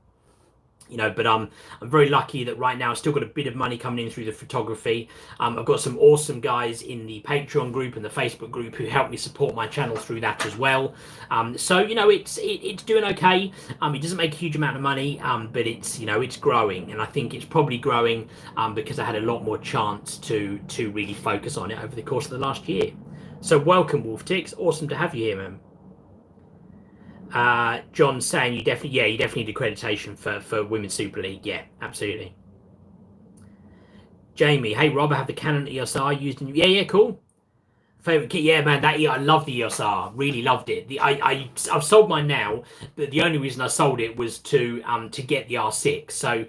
But I'm very lucky that right now I've still got a bit of money coming in through the photography. I've got some awesome guys in the Patreon group and the Facebook group who help me support my channel through that as well. So it's doing okay. It doesn't make a huge amount of money, but it's growing, and I think it's probably growing because I had a lot more chance to really focus on it over the course of the last year. So welcome, Wolftix. Awesome to have you here, man. John saying you definitely need accreditation for Women's Super League. Yeah, absolutely. Jamie, hey Rob, I have the Canon EOS R used in. Yeah, cool. Favorite kit, yeah, man. I love the EOS R. Really loved it. I've sold mine now, but the only reason I sold it was to get the R6. So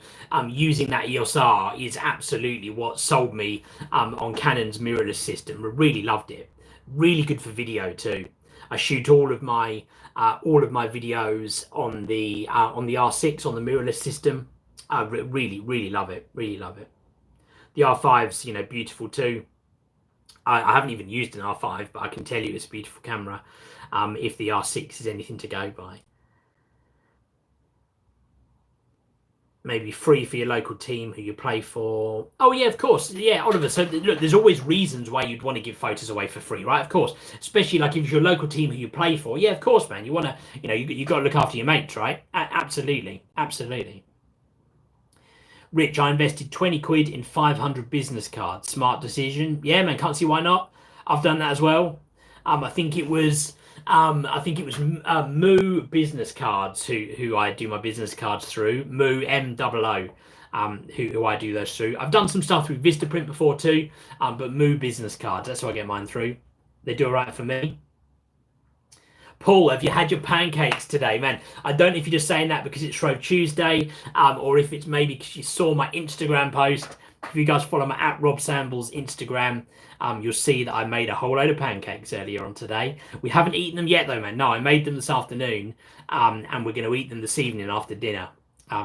using that EOS R is absolutely what sold me on Canon's mirrorless system. I really loved it. Really good for video too. I shoot all of my videos on the R6 on the mirrorless system. I really love it. Really love it. The R5's beautiful too. I haven't even used an R5, but I can tell you it's a beautiful camera. If the R6 is anything to go by. Maybe free for your local team who you play for. Oh yeah, of course. Yeah, Oliver. So look, there's always reasons why you'd want to give photos away for free, right? Of course, especially like if it's your local team who you play for. Yeah, of course, man. You want to, you got to look after your mates, right? Absolutely. Rich, I invested 20 quid in 500 business cards. Smart decision. Yeah, man. Can't see why not. I've done that as well. I think it was Moo Business Cards who I do my business cards through. Moo MOO, who I do those through. I've done some stuff through Vistaprint before too, but Moo Business Cards, that's how I get mine through. They do all right for me. Paul, have you had your pancakes today, man? I don't know if you're just saying that because it's Shrove Tuesday, or if it's maybe because you saw my Instagram post. If you guys follow my @RobSambles Instagram, you'll see that I made a whole load of pancakes earlier on today. We haven't eaten them yet though, man. No, I made them this afternoon, and we're going to eat them this evening after dinner,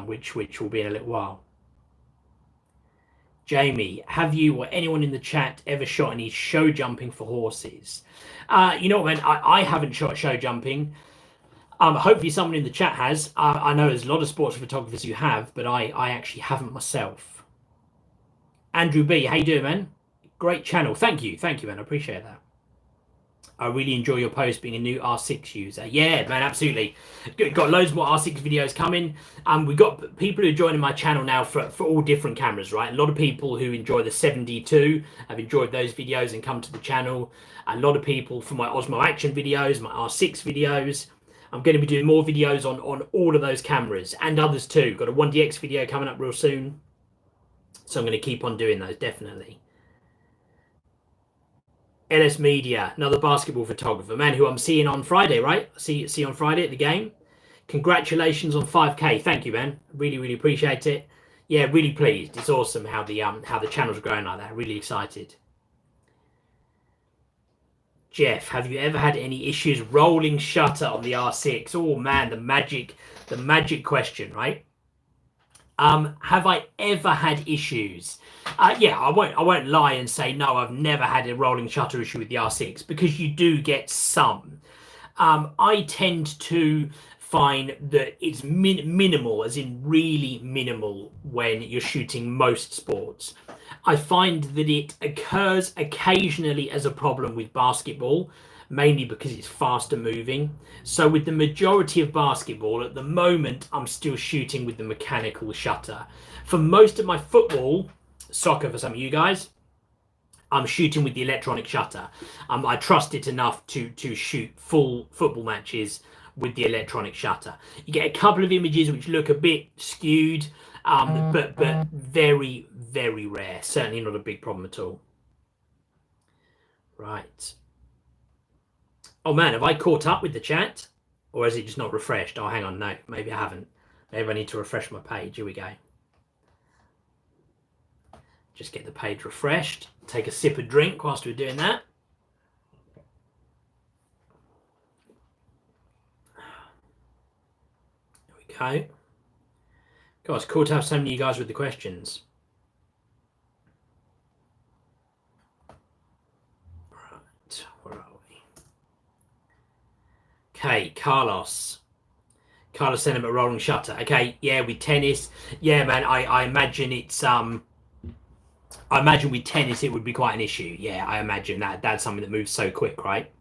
which will be in a little while. Jamie, have you or anyone in the chat ever shot any show jumping for horses? You know what, man, I haven't shot show jumping. Hopefully someone in the chat has. I know there's a lot of sports photographers who have, but I actually haven't myself. Andrew B, how you doing, man? Great channel. Thank you, man. I appreciate that. I really enjoy your post being a new R6 user. Yeah, man, absolutely. Got loads more R6 videos coming. We've got people who are joining my channel now for all different cameras, right? A lot of people who enjoy the 7D2 have enjoyed those videos and come to the channel. A lot of people for my Osmo Action videos, my R6 videos. I'm going to be doing more videos on all of those cameras and others too. Got a 1DX video coming up real soon. So I'm going to keep on doing those, definitely. LS Media, another basketball photographer, man, who I'm seeing on Friday, right? See you on Friday at the game. Congratulations on 5K. Thank you, man. Really appreciate it. Yeah, really pleased. It's awesome how the channel's growing like that. Really excited. Jeff, have you ever had any issues rolling shutter on the R6? Oh man, the magic question, right? Have I ever had issues? Yeah, I won't lie and say no, I've never had a rolling shutter issue with the R6, because you do get some. I tend to find that it's minimal, as in really minimal, when you're shooting most sports. I find that it occurs occasionally as a problem with basketball, mainly because it's faster moving. So with the majority of basketball, at the moment, I'm still shooting with the mechanical shutter. For most of my football, soccer for some of you guys, I'm shooting with the electronic shutter. I trust it enough to shoot full football matches with the electronic shutter. You get a couple of images which look a bit skewed, but very, very rare. Certainly not a big problem at all. Right. Oh man, have I caught up with the chat? Or is it just not refreshed? Oh, hang on, no, maybe I haven't. Maybe I need to refresh my page. Here we go. Just get the page refreshed. Take a sip of drink whilst we're doing that. There we go. God, it's cool to have so many of you guys with the questions. Right, where are we? Okay, Carlos said about rolling shutter. Okay, yeah, with tennis. Yeah, man, I imagine it's I imagine with tennis it would be quite an issue. Yeah, I imagine that's something that moves so quick, right?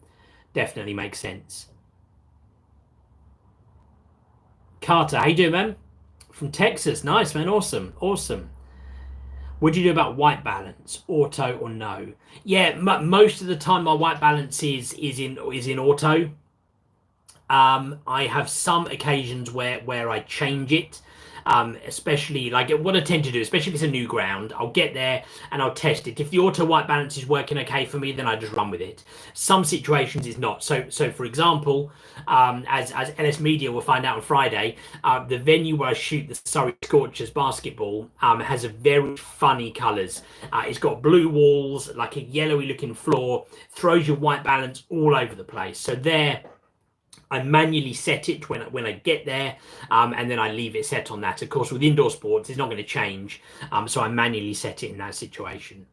Definitely makes sense. Carter, how you doing, man? From Texas. Nice, man. Awesome. What do you do about white balance, auto or no? Yeah, most of the time my white balance is in auto. I have some occasions where I change it, especially like what I tend to do, especially if it's a new ground. I'll get there and I'll test it. If the auto white balance is working okay for me, then I just run with it. Some situations it's not. So for example, as LS Media will find out on Friday, the venue where I shoot the Surrey Scorchers basketball has a very funny colours. It's got blue walls, like a yellowy looking floor, throws your white balance all over the place. So there, I manually set it when I get there, and then I leave it set on that. Of course, with indoor sports, it's not going to change, so I manually set it in that situation.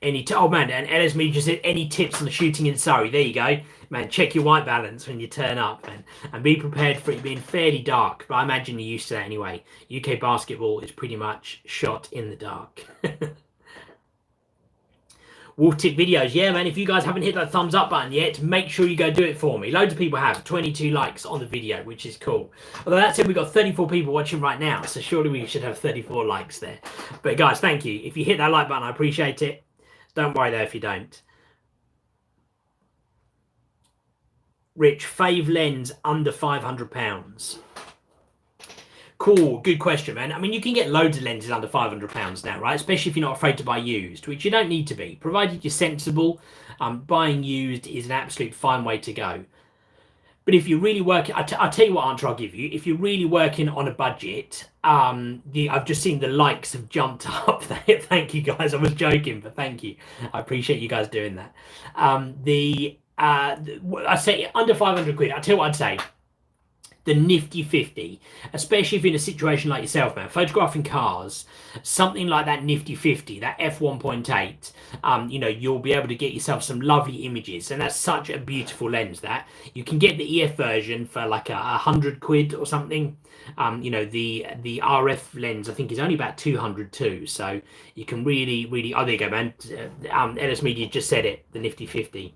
Oh man, and LSME just said, any tips on the shooting in Surrey? There you go, man. Check your white balance when you turn up, man, and be prepared for it being fairly dark. But I imagine you're used to that anyway. UK basketball is pretty much shot in the dark. Wolf Tip videos, yeah, man. If you guys haven't hit that thumbs up button yet, make sure you go do it for me. Loads of people have 22 likes on the video, which is cool. Although that said, we've got 34 people watching right now, so surely we should have 34 likes there. But guys, thank you. If you hit that like button, I appreciate it. Don't worry though if you don't. Rich, fave lens under £500. Cool, good question, man. I mean, you can get loads of lenses under £500 now, right? Especially if you're not afraid to buy used, which you don't need to be. Provided you're sensible, buying used is an absolute fine way to go. But if you're really working, I'll tell you what answer I'll give you. If you're really working on a budget, I've just seen the likes have jumped up. Thank you, guys. I was joking, but thank you. I appreciate you guys doing that. I say under 500 quid. I'll tell you what I'd say. The nifty 50, especially if you're in a situation like yourself, man, photographing cars, something like that nifty 50, that f1.8, you'll be able to get yourself some lovely images, and that's such a beautiful lens. That you can get the EF version for like 100 quid or something. The RF lens I think is only about 200 too, so you can really oh, there you go, man. LS Media just said it, the nifty 50.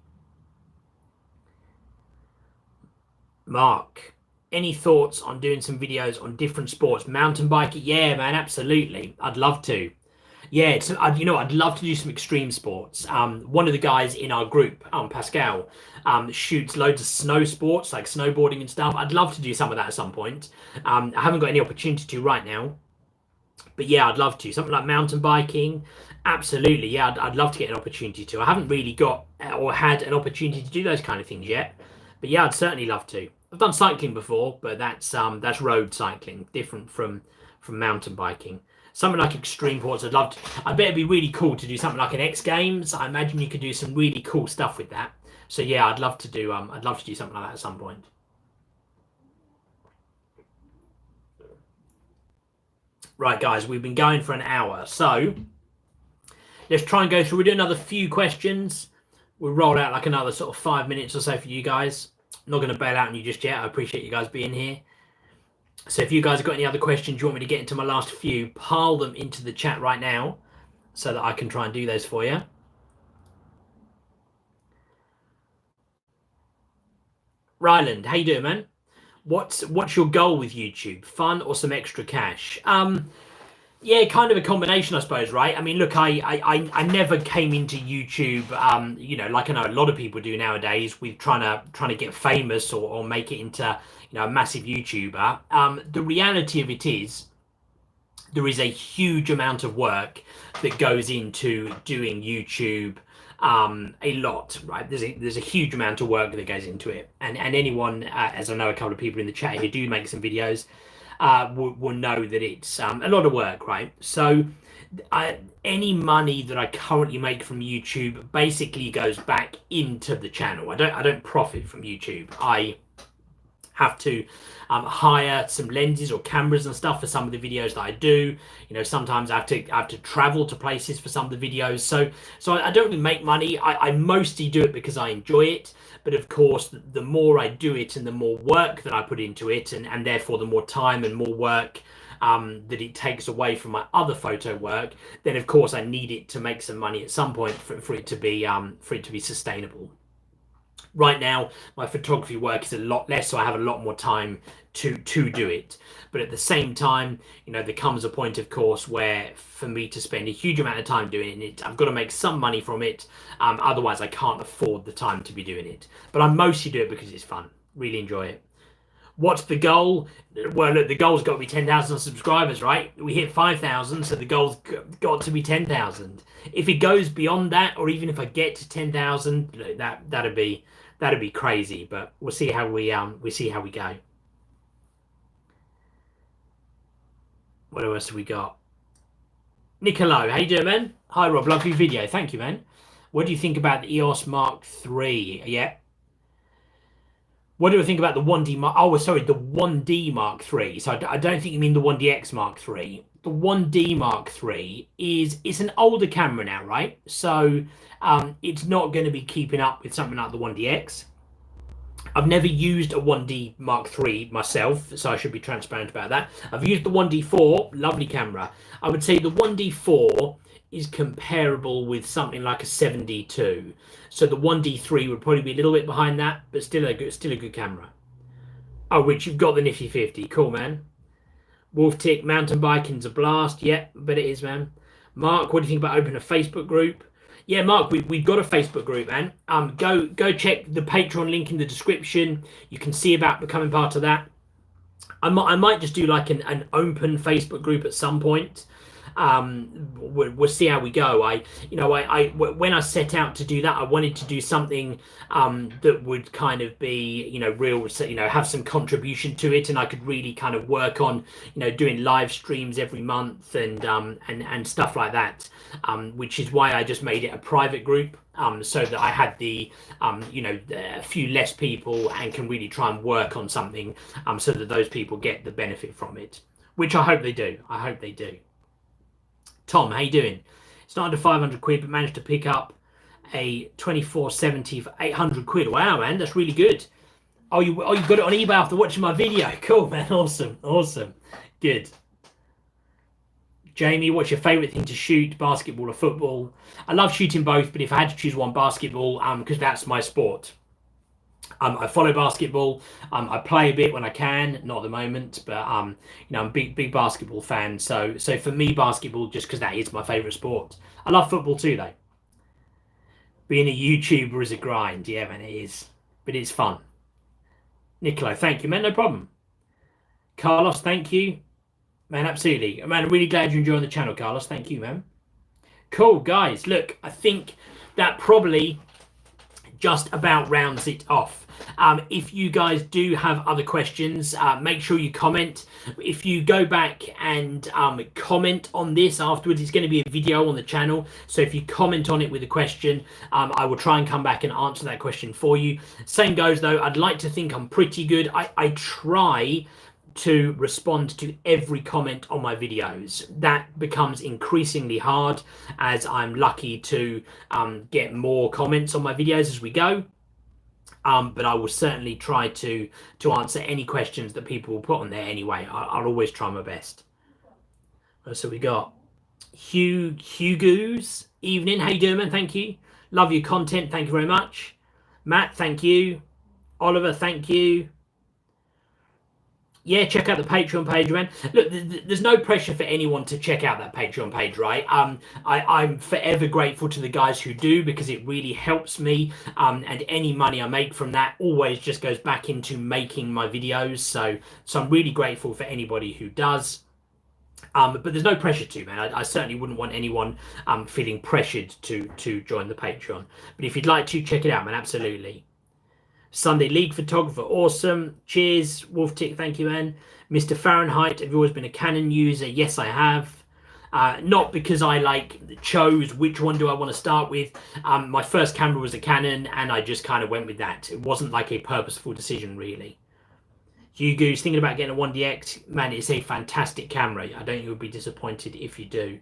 Mark, any thoughts on doing some videos on different sports? Mountain biking? Yeah, man, absolutely. I'd love to. Yeah, I'd love to do some extreme sports. One of the guys in our group, Pascal, shoots loads of snow sports like snowboarding and stuff. I'd love to do some of that at some point. I haven't got any opportunity to right now, but yeah, I'd love to. Something like mountain biking, absolutely. Yeah, I'd love to get an opportunity to. I haven't really got or had an opportunity to do those kind of things yet, but yeah, I'd certainly love to. I've done cycling before, but that's road cycling, different from mountain biking. Something like extreme sports, I'd love to. I bet it'd be really cool to do something like an X Games. I imagine you could do some really cool stuff with that. So yeah, I'd love to do something like that at some point. Right, guys, we've been going for an hour, so let's try and go through. We'll do another few questions. We'll roll out like another sort of 5 minutes or so for you guys. I'm not going to bail out on you just yet. I appreciate you guys being here. So if you guys have got any other questions you want me to get into my last few, pile them into the chat right now so that I can try and do those for you. Ryland, how you doing, man? What's your goal with YouTube? Fun or some extra cash? Yeah, kind of a combination, I suppose, right? I mean, look, I never came into YouTube, you know, like I know a lot of people do nowadays, with trying to get famous or make it into, you know, a massive YouTuber. The reality of it is, there is a huge amount of work that goes into doing YouTube. A lot, right? There's a huge amount of work that goes into it, and anyone, as I know a couple of people in the chat who do make some videos, will know that it's a lot of work, right? So any money that I currently make from YouTube basically goes back into the channel. I don't profit from YouTube. I have to hire some lenses or cameras and stuff for some of the videos that I do. You know, sometimes I have to travel to places for some of the videos. So I don't really make money. I mostly do it because I enjoy it. But of course, the more I do it and the more work that I put into it, and therefore the more time and more work that it takes away from my other photo work, then of course I need it to make some money at some point for it to be sustainable. Right now, my photography work is a lot less, so I have a lot more time to do it. But at the same time, you know, there comes a point, of course, where for me to spend a huge amount of time doing it, I've got to make some money from it. Otherwise, I can't afford the time to be doing it. But I mostly do it because it's fun. Really enjoy it. What's the goal? Well, look, the goal's got to be 10,000 subscribers, right? We hit 5,000, so the goal's got to be 10,000. If it goes beyond that, or even if I get to 10,000, that'd be crazy. But we'll see how we go. What else have we got? Nicolo, how you doing, man? Hi, Rob. Love your video. Thank you, man. What do you think about the EOS Mark III? Yeah. What do I think about the 1D Mark? Oh, sorry, the 1D Mark III. So I don't think you mean the 1DX Mark III. The 1D Mark III it's an older camera now, right? So it's not going to be keeping up with something like the 1DX. I've never used a 1D Mark III myself, so I should be transparent about that. I've used the 1D4, lovely camera. I would say the 1D4 is comparable with something like a 7D2. So the 1D3 would probably be a little bit behind that, but still a good camera. Oh, which you've got the Nifty 50. Cool, man. Wolf Tick, mountain biking's a blast. Yeah, but it is, man. Mark, what do you think about opening a Facebook group? Yeah, Mark, we've got a Facebook group, man. Go check the Patreon link in the description. You can see about becoming part of that. I might just do like an open Facebook group at some point. We'll see how we go. When I set out to do that, I wanted to do something that would kind of be, real, have some contribution to it, and I could really kind of work on, doing live streams every month and stuff like that. Which is why I just made it a private group, so that I had a few less people and can really try and work on something, so that those people get the benefit from it, which I hope they do. Tom, how you doing? It's not under 500 quid, but managed to pick up a 2470 for 800 quid. Wow, man, that's really good. Oh, you got it on eBay after watching my video. Cool, man. Awesome. Good. Jamie, what's your favourite thing to shoot, basketball or football? I love shooting both, but if I had to choose one, basketball, because that's my sport. I follow basketball. I play a bit when I can, not at the moment, but I'm a big basketball fan. So for me, basketball, just because that is my favourite sport. I love football too, though. Being a YouTuber is a grind, yeah, man, it is, but it's fun. Nicola, thank you, man, no problem. Carlos, thank you, man, absolutely, man. I'm really glad you're enjoying the channel, Carlos. Thank you, man. Cool, guys. Look, I think that probably just about rounds it off. If you guys do have other questions, make sure you comment. If you go back and comment on this afterwards, it's going to be a video on the channel, so if you comment on it with a question, I will try and come back and answer that question for you. Same goes though, I'd like to think I'm pretty good. I try to respond to every comment on my videos. That becomes increasingly hard as I'm lucky to get more comments on my videos as we go. But I will certainly try to answer any questions that people will put on there anyway. I'll always try my best. So we got Hugo's evening. How you doing, man? Thank you. Love your content. Thank you very much. Matt, thank you. Oliver, thank you. yeah, check out the Patreon page, man. Look, there's no pressure for anyone to check out that Patreon page, right? I'm forever grateful to the guys who do, because it really helps me. And any money I make from that always just goes back into making my videos. So I'm really grateful for anybody who does. But there's no pressure to, man. I certainly wouldn't want anyone feeling pressured to join the Patreon. But if you'd like to, check it out, man. Absolutely. Sunday League photographer, awesome. Cheers, Wolftick, thank you, man. Mr. Fahrenheit, have you always been a Canon user? Yes, I have. Not because I chose which one do I want to start with. My first camera was a Canon, and I just kind of went with that. It wasn't like a purposeful decision, really. Hugo's thinking about getting a 1DX. Man, it's a fantastic camera. I don't think you'll be disappointed if you do.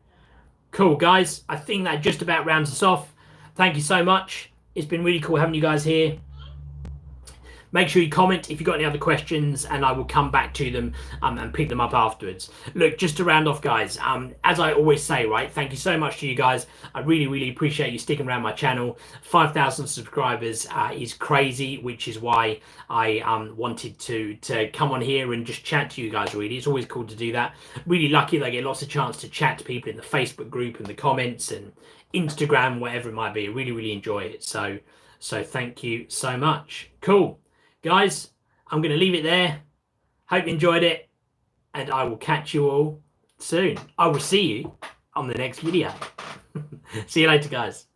Cool, guys. I think that just about rounds us off. Thank you so much. It's been really cool having you guys here. Make sure you comment if you've got any other questions, and I will come back to them and pick them up afterwards. Look, just to round off, guys, as I always say, right, thank you so much to you guys. I really, really appreciate you sticking around my channel. 5,000 subscribers is crazy, which is why I wanted to come on here and just chat to you guys, really. It's always cool to do that. Really lucky that I get lots of chance to chat to people in the Facebook group and the comments and Instagram, whatever it might be. I really, really enjoy it. So thank you so much. Cool. Guys, I'm going to leave it there. Hope you enjoyed it, and I will catch you all soon. I will see you on the next video. See you later, guys.